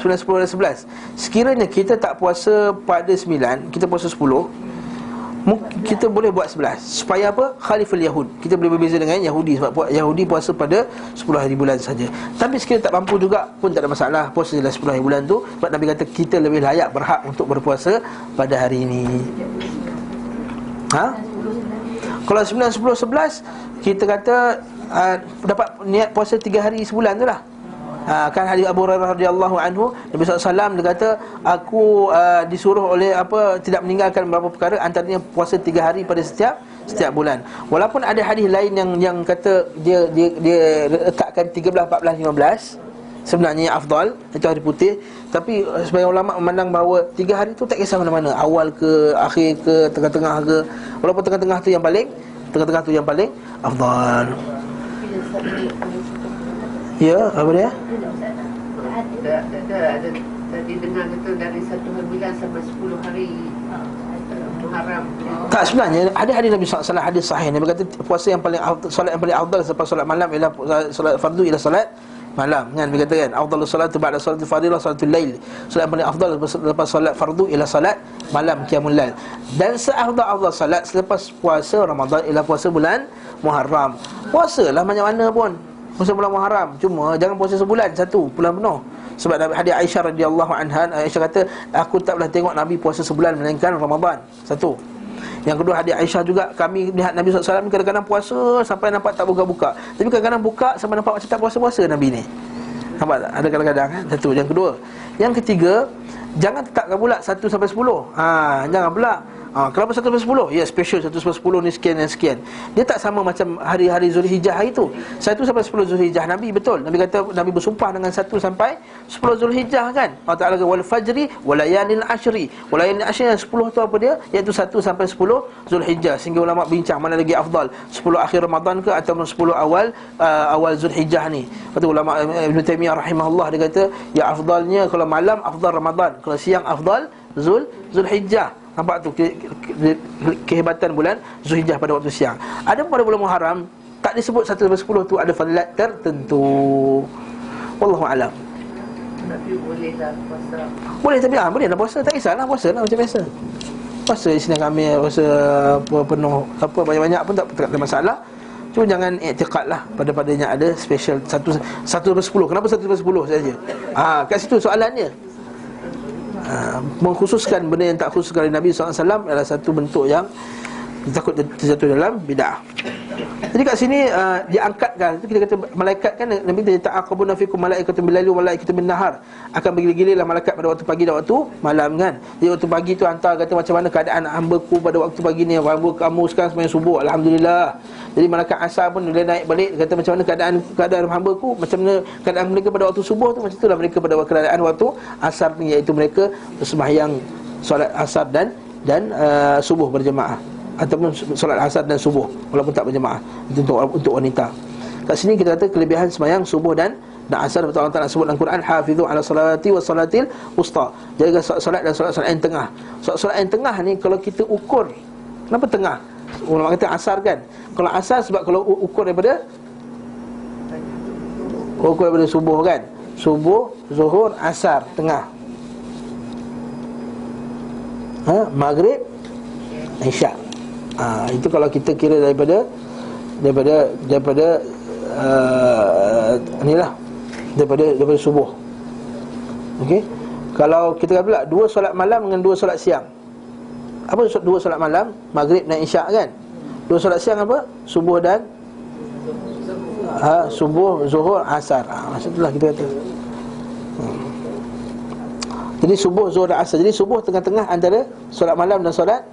9, 10 dan 11. Sekiranya kita tak puasa pada 9, kita puasa 10, kita boleh buat 11. Supaya apa? Khaliful Yahud. Kita boleh berbeza dengan Yahudi, sebab Yahudi puasa pada 10 hari bulan saja. Tapi sekiranya tak mampu juga pun tak ada masalah, puasa jelas 10 hari bulan tu. Sebab Nabi kata kita lebih layak, berhak untuk berpuasa pada hari ini. Kalau 9, 10, 11, kita kata dapat niat puasa 3 hari sebulan tu lah. Kan hadis Abu Hurairah radhiyallahu anhu, Nabi SAW dia kata, aku disuruh oleh tidak meninggalkan beberapa perkara, antaranya puasa 3 hari pada setiap bulan. Walaupun ada hadis lain yang kata dia letakkan 13, 14, 15 sebenarnya yang afdal, itu hari putih. Tapi sebagian ulama memandang bahawa 3 hari tu tak kisah mana-mana, awal ke, akhir ke, tengah-tengah ke. Walaupun tengah-tengah tu yang paling afdal. Ya, apa dia? Ada tadi dengar kata dari 1 bulan sampai 10 hari Muharram. Tak, sebenarnya ada hadis Nabi SAW, hadis sahih. Nabi kata puasa yang paling solat yang paling afdal selepas solat malam ialah solat fardu ialah solat malam. Kan Nabi kata kan, afdalus salatu ba'da salatul fardhilah salatul lail. Solat yang paling afdal selepas solat fardu ialah solat malam, qiyamul lail. Dan seafdal solat selepas puasa Ramadan ialah puasa bulan Muharram. Puasalah banyak mana pun puasa bulan Muharram, cuma jangan puasa sebulan, satu bulan penuh. Sebab hadis Aisyah radhiyallahu anha, Aisyah kata, aku tak pernah tengok Nabi puasa sebulan melainkan Ramadan. Satu. Yang kedua, hadis Aisyah juga, kami lihat Nabi SAW kadang-kadang puasa sampai nampak tak buka-buka, tapi kadang-kadang buka sampai nampak macam tak puasa-puasa Nabi ni. Nampak tak? Ada kadang-kadang kan? Satu. Yang kedua. Yang ketiga, jangan tetapkan pula 1 sampai 10. Jangan pula kenapa 1 sampai 10? Ya, special 1 sampai 10 ni sekian dan sekian. Dia tak sama macam hari-hari Zulhijjah itu. 1 sampai 10 Zulhijjah Nabi, betul. Nabi kata, Nabi bersumpah dengan 1 sampai 10 Zulhijjah kan. Allah Ta'ala kata, wal fajri walayalil ashri. Walayalil ashri yang 10 tu apa dia? Iaitu 1 sampai 10 Zulhijjah. Sehingga ulama bincang mana lagi afdal, 10 akhir Ramadan ke ataupun 10 awal Zulhijjah ni. Lepas tu ulama Ibn Taymiyah rahimahullah dia kata, ya afdalnya kalau malam afdal Ramadan, kalau siang afdal Zulhijjah. Nampak tu kehebatan bulan Zulhijjah pada waktu siang. Ada pada bulan Muharram tak disebut 1 sampai 10 tu ada fadilat tertentu. Wallahu alam. Tapi bolehlah puasa. Boleh, tapi bolehlah puasa, tak kisahlah, puasa lah macam biasa. Puasa Isnin Khamis, puasa penuh banyak-banyak pun tak ada masalah. Cuma jangan i'tiqad lah pada-padanya ada special 1 sampai 10. Kenapa 1 sampai 10 saja? Kat situ soalannya. Mengkhususkan benda yang tak khususkan dari Nabi SAW adalah satu bentuk yang takut terjatuh dalam bid'ah. Jadi kat sini diangkatkan, kita kata malaikat kan, Nabi kata ta'aqabuna fikum malaikatun bil laili wa malaikatun bin nahar. Akan bergilir-gilirlah malaikat pada waktu pagi dan waktu malam kan. Jadi waktu pagi tu hantar kata macam mana keadaan hamba-Ku pada waktu pagi ni, hamba kamu sekarang sembahyang subuh, alhamdulillah. Jadi malaikat asar pun dia naik balik, dia kata macam mana keadaan hamba-Ku, macam mana keadaan mereka pada waktu subuh tu, macam itulah mereka pada keadaan waktu asar ni, iaitu mereka sembahyang solat asar dan subuh berjemaah, ataupun solat asar dan subuh walaupun tak berjemaah. Itu untuk wanita. Kat sini kita kata kelebihan sembahyang subuh dan asar, betul Allah Ta'ala sebut dalam Quran, hafizu ala salati wa salatil wusta. Jaga solat dan solat yang tengah. Solat yang tengah ni kalau kita ukur, kenapa tengah? Ulama kata asar kan. Kalau asar sebab kalau ukur daripada subuh kan. Subuh, zuhur, asar, tengah. Maghrib, isyak. Itu kalau kita kira daripada daripada subuh. Okey. Kalau kita kata pula 2 solat malam dengan 2 solat siang. Apa 2 solat malam? Maghrib dan isyak kan. 2 solat siang apa? Subuh dan subuh, zuhur, asar. Maksudnya kita kata. Jadi subuh, zuhur dan asar. Jadi subuh tengah-tengah antara solat malam dan solat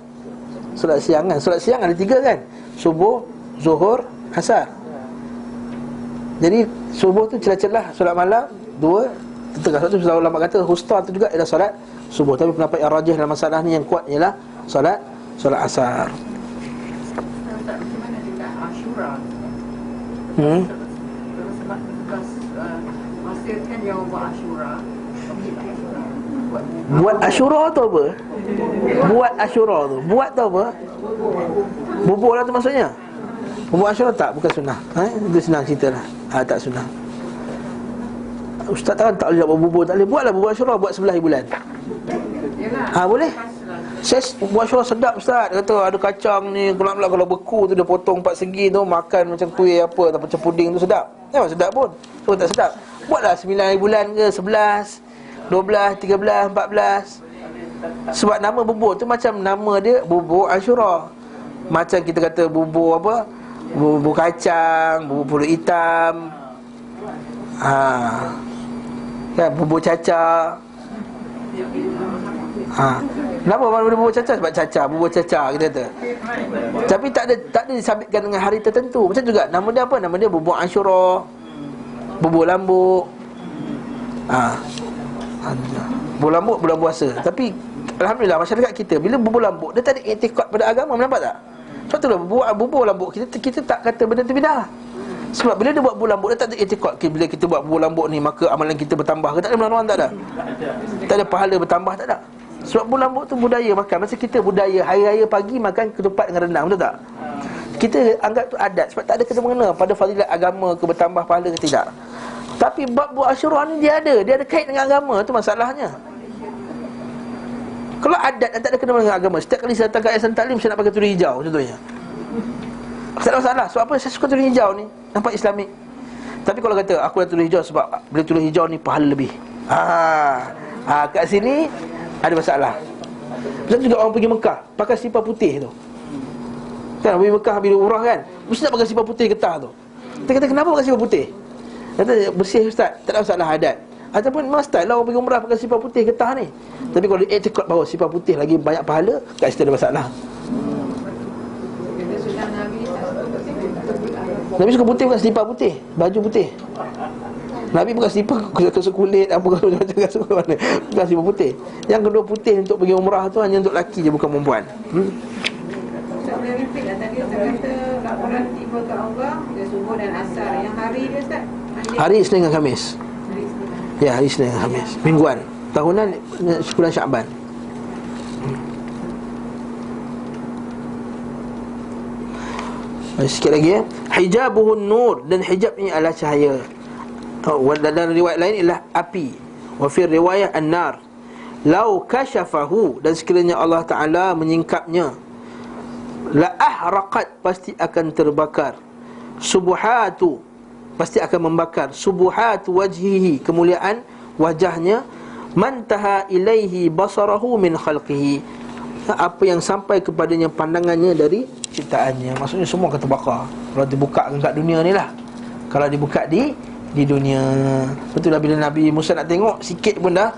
siang kan. Solat siang ada 3 kan. Subuh, zuhur, asar. Jadi subuh tu celah-celah, solat malam 2 tengah. Sebab tu ulama kata husta tu juga ialah solat subuh. Tapi pendapat yang rajih dalam masalah ni yang kuat ialah solat asar. Macam mana dekat Ashura? Sebab tugas masa kan dia buat Ashura. Buat Ashura tu apa? Buat Ashura tu. Buat tu apa? Bubur lah tu maksudnya. Bubur Ashura tak, bukan sunnah. Itu senang cerita lah. Tak sunnah. Ustaz tak boleh buat bubur, tak boleh. Buatlah bubur Asyura, buat 11 bulan. Boleh. Saya buat Asyura sedap Ustaz. Dia kata ada kacang ni, kalau beku tu dia potong 4 segi tu, makan macam kuih apa atau macam puding tu sedap. Memang sedap pun. So tak sedap. Buatlah 9 bulan ke, 11, 12, 13, 14. Sebab nama bubur tu macam nama dia bubur Asyura. Macam kita kata bubur apa? Bubur kacang, bubur pulut hitam. Kan bubur caca. Kenapa orang bubur caca? Sebab caca, bubur caca kita kata. Tapi tak ada disabitkan dengan hari tertentu. Macam juga nama dia apa? Nama dia bubur Asyura, bubur lambuk. Bubur lambuk bulan puasa. Tapi alhamdulillah masyarakat kita bila bubur lambuk dia tak ada iktikad pada agama, nampak tak? Sebab itulah bubur lambuk kita tak kata benda tu bidah. Sebab bila dia buat bubur lambuk dia tak ada iktikad bila kita buat bubur lambuk ni maka amalan kita bertambah ke? Tak ada, melarang, tak ada. Tak ada pahala bertambah, tak ada. Sebab bubur lambuk tu budaya makan. Macam kita budaya hari raya pagi makan ketupat dengan rendang, betul tak? Kita anggap tu adat sebab tak ada kena mengena pada fadilat agama ke bertambah pahala ke tidak. Tapi bab buat Asyura ni dia ada kait dengan agama, tu masalahnya. Kalau adat dan tak ada kena dengan agama, setiap kali saya datang ke Yayasan Taklim saya nak pakai tudung hijau contohnya. Tak ada masalah. Sebab apa? Saya suka tudung hijau ni, nampak Islamik. Tapi kalau kata aku dah tudung hijau sebab bila tudung hijau ni pahala lebih. Kat sini ada masalah. Macam juga orang pergi Mekah pakai selipar putih tu. Kan pergi Mekah bila umrah kan, mesti nak pakai selipar putih getah tu. Kita kata kenapa pakai selipar putih? Kata bersih Ustaz, tak ada masalah adat. Ataupun memang style lah orang pergi umrah pakai selipar putih getah ni. Tapi kalau dia iktikad bahawa selipar putih lagi banyak pahala, kat situ ada masalah. Nabi suka putih bukan selipar putih, baju putih. Nabi bukan selipar kasut kulit apa kasut mana. Bukan selipar putih. Yang kedua putih untuk pergi umrah tu hanya untuk lelaki je, bukan perempuan. Saya repeat lah tadi Ustaz kata laporan tiba ke Allah dia subuh dan asar. Yang hari dia Ustaz? Hari Isnin dan Khamis. Ya, hari Isnin dan Khamis. Mingguan. Tahunan bulan Syaban. Sikit lagi ya. Hijabuhun nur, dan hijabnya adalah cahaya. Dan riwayat lain ialah api. Wa fi riwayah an-nar. Lau kasyafahu, dan sekiranya Allah Ta'ala menyingkapnya, la ahraqat, pasti akan terbakar. Subuhatu, pasti akan membakar. Subuhatu wajhihi, kemuliaan wajahnya. Mantaha ilaihi basarahu min khalqihi, apa yang sampai kepadanya pandangannya dari ciptaannya. Maksudnya semua akan terbakar kalau dibuka kat dunia ni lah. Kalau dibuka di dunia. Betul lah bila Nabi Musa nak tengok, sikit pun dah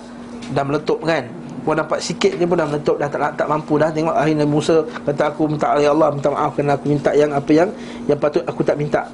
meletup kan. Pun dapat sikit je pun dah meletup, dah tak mampu dah tengok. Akhirnya Musa kata, aku minta ya Allah, minta maaf kerana aku minta yang apa yang patut aku tak minta.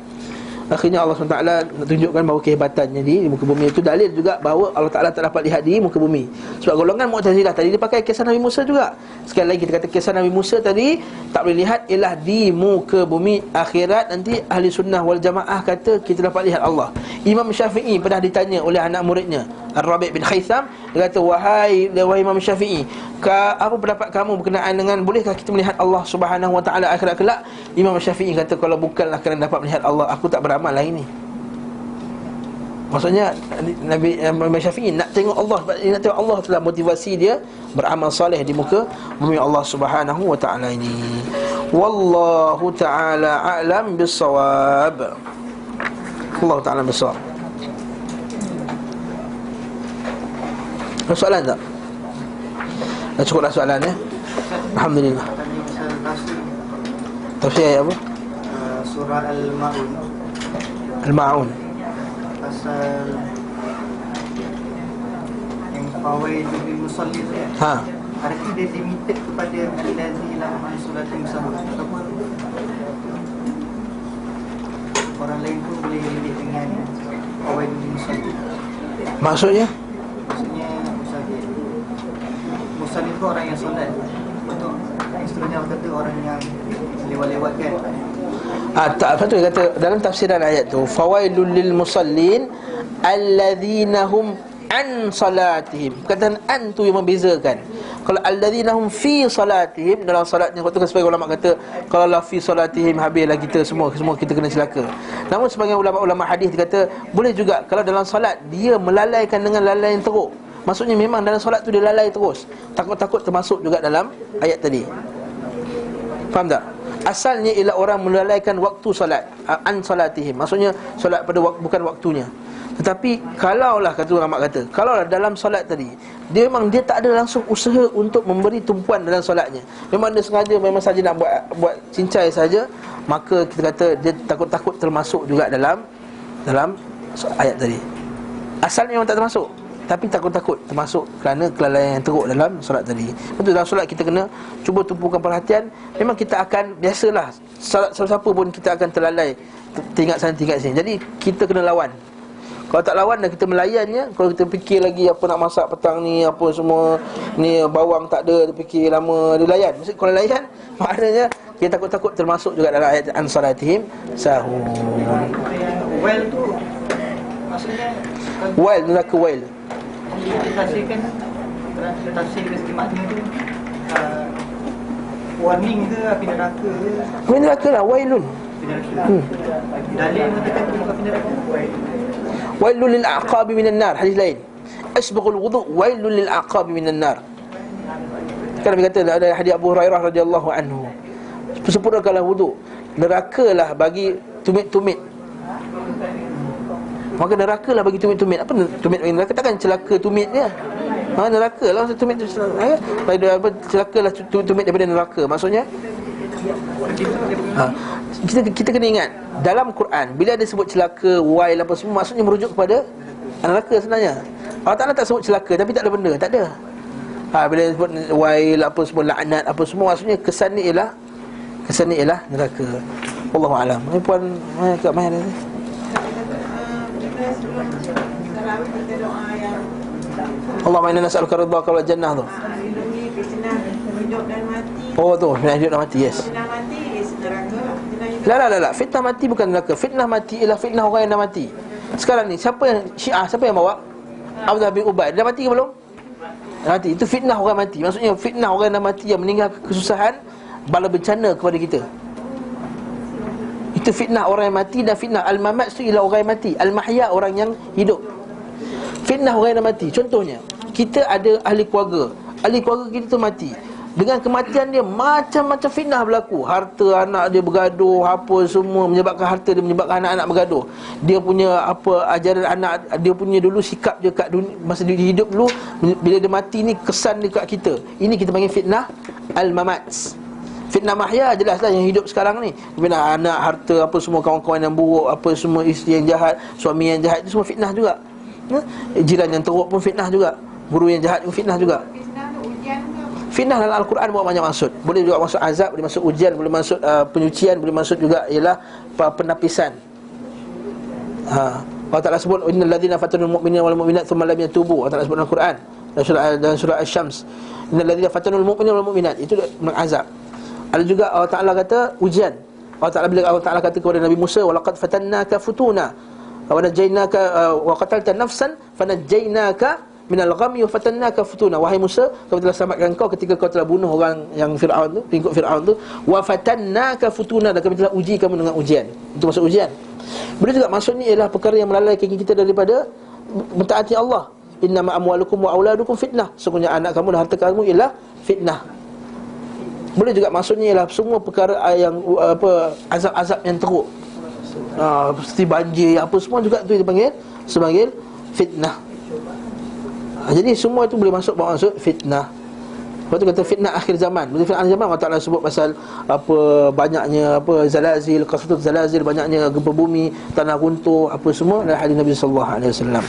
Akhirnya Allah SWT nak tunjukkan bahawa kehebatannya di muka bumi. Itu dalil juga bahawa Allah Ta'ala tak dapat lihat di muka bumi. Sebab golongan Mu'tazilah tadi dia pakai kisah Nabi Musa juga. Sekali lagi kita kata kisah Nabi Musa tadi tak boleh lihat ialah di muka bumi. Akhirat nanti ahli sunnah wal jamaah kata kita dapat lihat Allah. Imam Syafi'i pernah ditanya oleh anak muridnya Ar-Rabi' bin Khaitham. Dia kata, wahai Imam Syafi'i, apa pendapat kamu berkenaan dengan bolehkah kita melihat Allah Subhanahu wa ta'ala akhirat kelak? Imam Syafi'i kata, kalau bukanlah kerana dapat melihat Allah, aku tak beramal lain ni. Maksudnya Nabi Imam Syafi'i nak tengok Allah, nak tengok Allah itulah motivasi dia beramal soleh di muka bumi Allah Subhanahu wa ta'ala ini. Wallahu ta'ala a'lam bis-shawab. Allah ta'ala bis-shawab. Ada soalan tak? Dah cukup dah soalan ya? Alhamdulillah. Tafsir ayat apa? Surah Al-Ma'un. Al-Ma'un. Pasal yang fawaidu bil musallin tu ya. Arti dia limited kepada allazi lahu sulatin sama ataupun orang lain pun boleh relate dengan fawaidu bil musallin. Maksudnya musallin tu orang yang solat. Untuk istilahnya orang kata orang yang lewat-lewatkan. Tak, apa tu dia kata dalam tafsiran ayat tu, fawailul lil musallin alladzina hum an salatihim. Perkataan an tu yang membezakan. Kalau alladzina hum fi salatihim, dalam salatnya, waktu sebagai ulama kata kalau la fi salatihim, habislah kita semua kita kena celaka. Namun sebagian ulama hadis kata boleh juga kalau dalam salat dia melalaikan dengan lalai yang teruk. Maksudnya memang dalam solat tu dia lalai terus. Takut-takut termasuk juga dalam ayat tadi. Faham tak? Asalnya ialah orang melalaikan waktu solat, an salatihim. Maksudnya solat pada bukan waktunya. Tetapi kalaulah, kata ulama kata, kalaulah dalam solat tadi dia memang dia tak ada langsung usaha untuk memberi tumpuan dalam solatnya, memang dia sengaja, memang saja nak buat cincai saja, maka kita kata dia takut-takut termasuk juga dalam ayat tadi. Asalnya memang tak termasuk, tapi takut-takut termasuk kerana kelalaian yang teruk dalam solat tadi. Betul, dalam solat kita kena cuba tumpukan perhatian. Memang kita akan, biasalah, solat siapa pun kita akan terlalai, tingkat sana tingkat sini. Jadi kita kena lawan. Kalau tak lawan dan kita melayannya, kalau kita fikir lagi apa nak masak petang ni, apa semua ni, bawang tak ada, dia fikir lama, dia layan. Maksud kalau layan, maknanya kita takut-takut termasuk juga dalam ayat an-salatihim sahun. Well tu maksudnya Wail, neraka wail. ditafsirkan, tafsir istimaknya tu warning ke api neraka ke? Api neraka lah, wailun. Api neraka. Dalil mengatakan bukan api neraka. Wailul lil aqabi minan nar, hadis lain. Asbaghul wudu wailul lil aqabi minan nar. Kan Nabi kata ada hadis Abu Hurairah radhiyallahu anhu, sempurnakanlah wudu, nerakalah bagi tumit-tumit. Maka nerakalah bagi tumit-tumit. Apa tumit bagi neraka? Takkan celaka tumit dia. Nerakalah tumit tu. Celakalah tumit daripada neraka. Maksudnya kita kena ingat dalam Quran bila ada sebut celaka, wail apa semua, maksudnya merujuk kepada neraka sebenarnya. Allah Ta'ala tak sebut celaka tapi tak ada benda, tak ada. Bila sebut wail apa semua, laknat apa semua, maksudnya kesan ni ialah neraka. Wallahu a'lam. Puan Kak Mahir ni. Allahumma inna nas'aluka ridhaka wal jannah tu. Lindungi fitnah hidup dan mati. Oh tu, fitnah hidup dan mati, yes. Fitnah mati is neraka. Fitnah hidup. La, fitnah mati bukan neraka. Fitnah mati ialah fitnah orang yang dah mati. Sekarang ni siapa yang Syiah, siapa yang bawa? Abdullah bin Ubay, dia dah mati ke belum? Dah mati. Itu fitnah orang mati. Maksudnya fitnah orang yang dah mati, yang meninggal kesusahan, bala bencana kepada kita. Itu fitnah orang yang mati. Dan fitnah al-mamat tu ialah orang yang mati. Al-mahya orang yang hidup. Fitnah orang yang dah mati. Contohnya, kita ada ahli keluarga kita tu mati. Dengan kematian dia macam-macam fitnah berlaku. Harta anak dia bergaduh, apa semua, menyebabkan harta dia, menyebabkan anak-anak bergaduh. Dia punya apa ajaran anak, dia punya dulu sikap dia kat dunia, masa dia hidup dulu, bila dia mati ni kesan dia kat kita. Ini kita panggil fitnah al-mamat. Fitnah mahya jelaslah yang hidup sekarang ni. Fitnah anak, harta, apa semua, kawan-kawan yang buruk, apa semua, isteri yang jahat, suami yang jahat, itu semua fitnah juga. Jiran yang teruk pun fitnah juga. Guru yang jahat pun fitnah juga. Fitnah tu ujian ke? Fitnah dalam Al-Quran bawa banyak maksud. Boleh juga maksud azab, boleh maksud ujian, boleh maksud penyucian, boleh maksud juga ialah penapisan. Allah Ta'ala sebut innal ladzina fatanul mu'minina wal mu'minat thumma lam yatubu. Allah Ta'ala sebut dalam Al-Quran dalam surah Asy-Syams, innal ladzina fatanul mu'minina wal mu'minat, itu azab. Ada juga Allah Ta'ala kata ujian. Bila Allah Ta'ala kata kepada Nabi Musa, walaqad fatannaka futuna wa najaynaka wa qatalta nafsan fanajaynaka minal ghammi wa fatannaka futuna. Wahai Musa, kami telah selamatkan kau ketika kau telah bunuh orang yang Fir'aun tu, pengikut Fir'aun tu. Wa fatannaka futuna, dan kami telah uji kamu dengan ujian. Itu maksud ujian. Boleh juga maksudnya ialah perkara yang melalaikan kita daripada mentaati Allah. Innama amwalukum wa auladukum fitnah. Sesungguhnya anak kamu dan harta kamu ialah fitnah. Boleh juga maksudnya ialah semua perkara yang azab-azab yang teruk. Seperti banjir, apa semua juga tu dipanggil sebagai fitnah. Jadi semua itu boleh masuk bahawa maksud fitnah. Lepas tu kata fitnah akhir zaman. Bila fitnah akhir zaman Allah Ta'ala sebut pasal banyaknya zalazil, qasatut zalazil, banyaknya gempa bumi, tanah runtuh, apa semua dalam hadis Nabi sallallahu alaihi wasallam.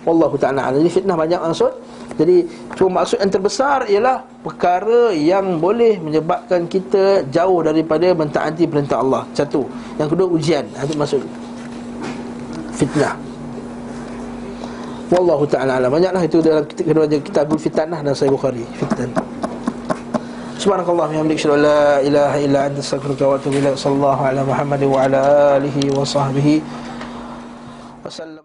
Wallahu ta'ala. Jadi fitnah banyak maksud. Jadi cuma maksud yang terbesar ialah perkara yang boleh menyebabkan kita jauh daripada mentaati perintah Allah. Satu. Yang kedua ujian. Itu maksud fitnah. Wallahu ta'ala alam. Banyaklah itu dalam kedua kitabul fitanah dan Sahih Bukhari. Fitan. Subhanakallah bihamdika asyhadu an la ilaha illa anta astaghfiruka wa atubu ilaik. Sallallahu ala Muhammad wa ala alihi wa sahbihi wasallam.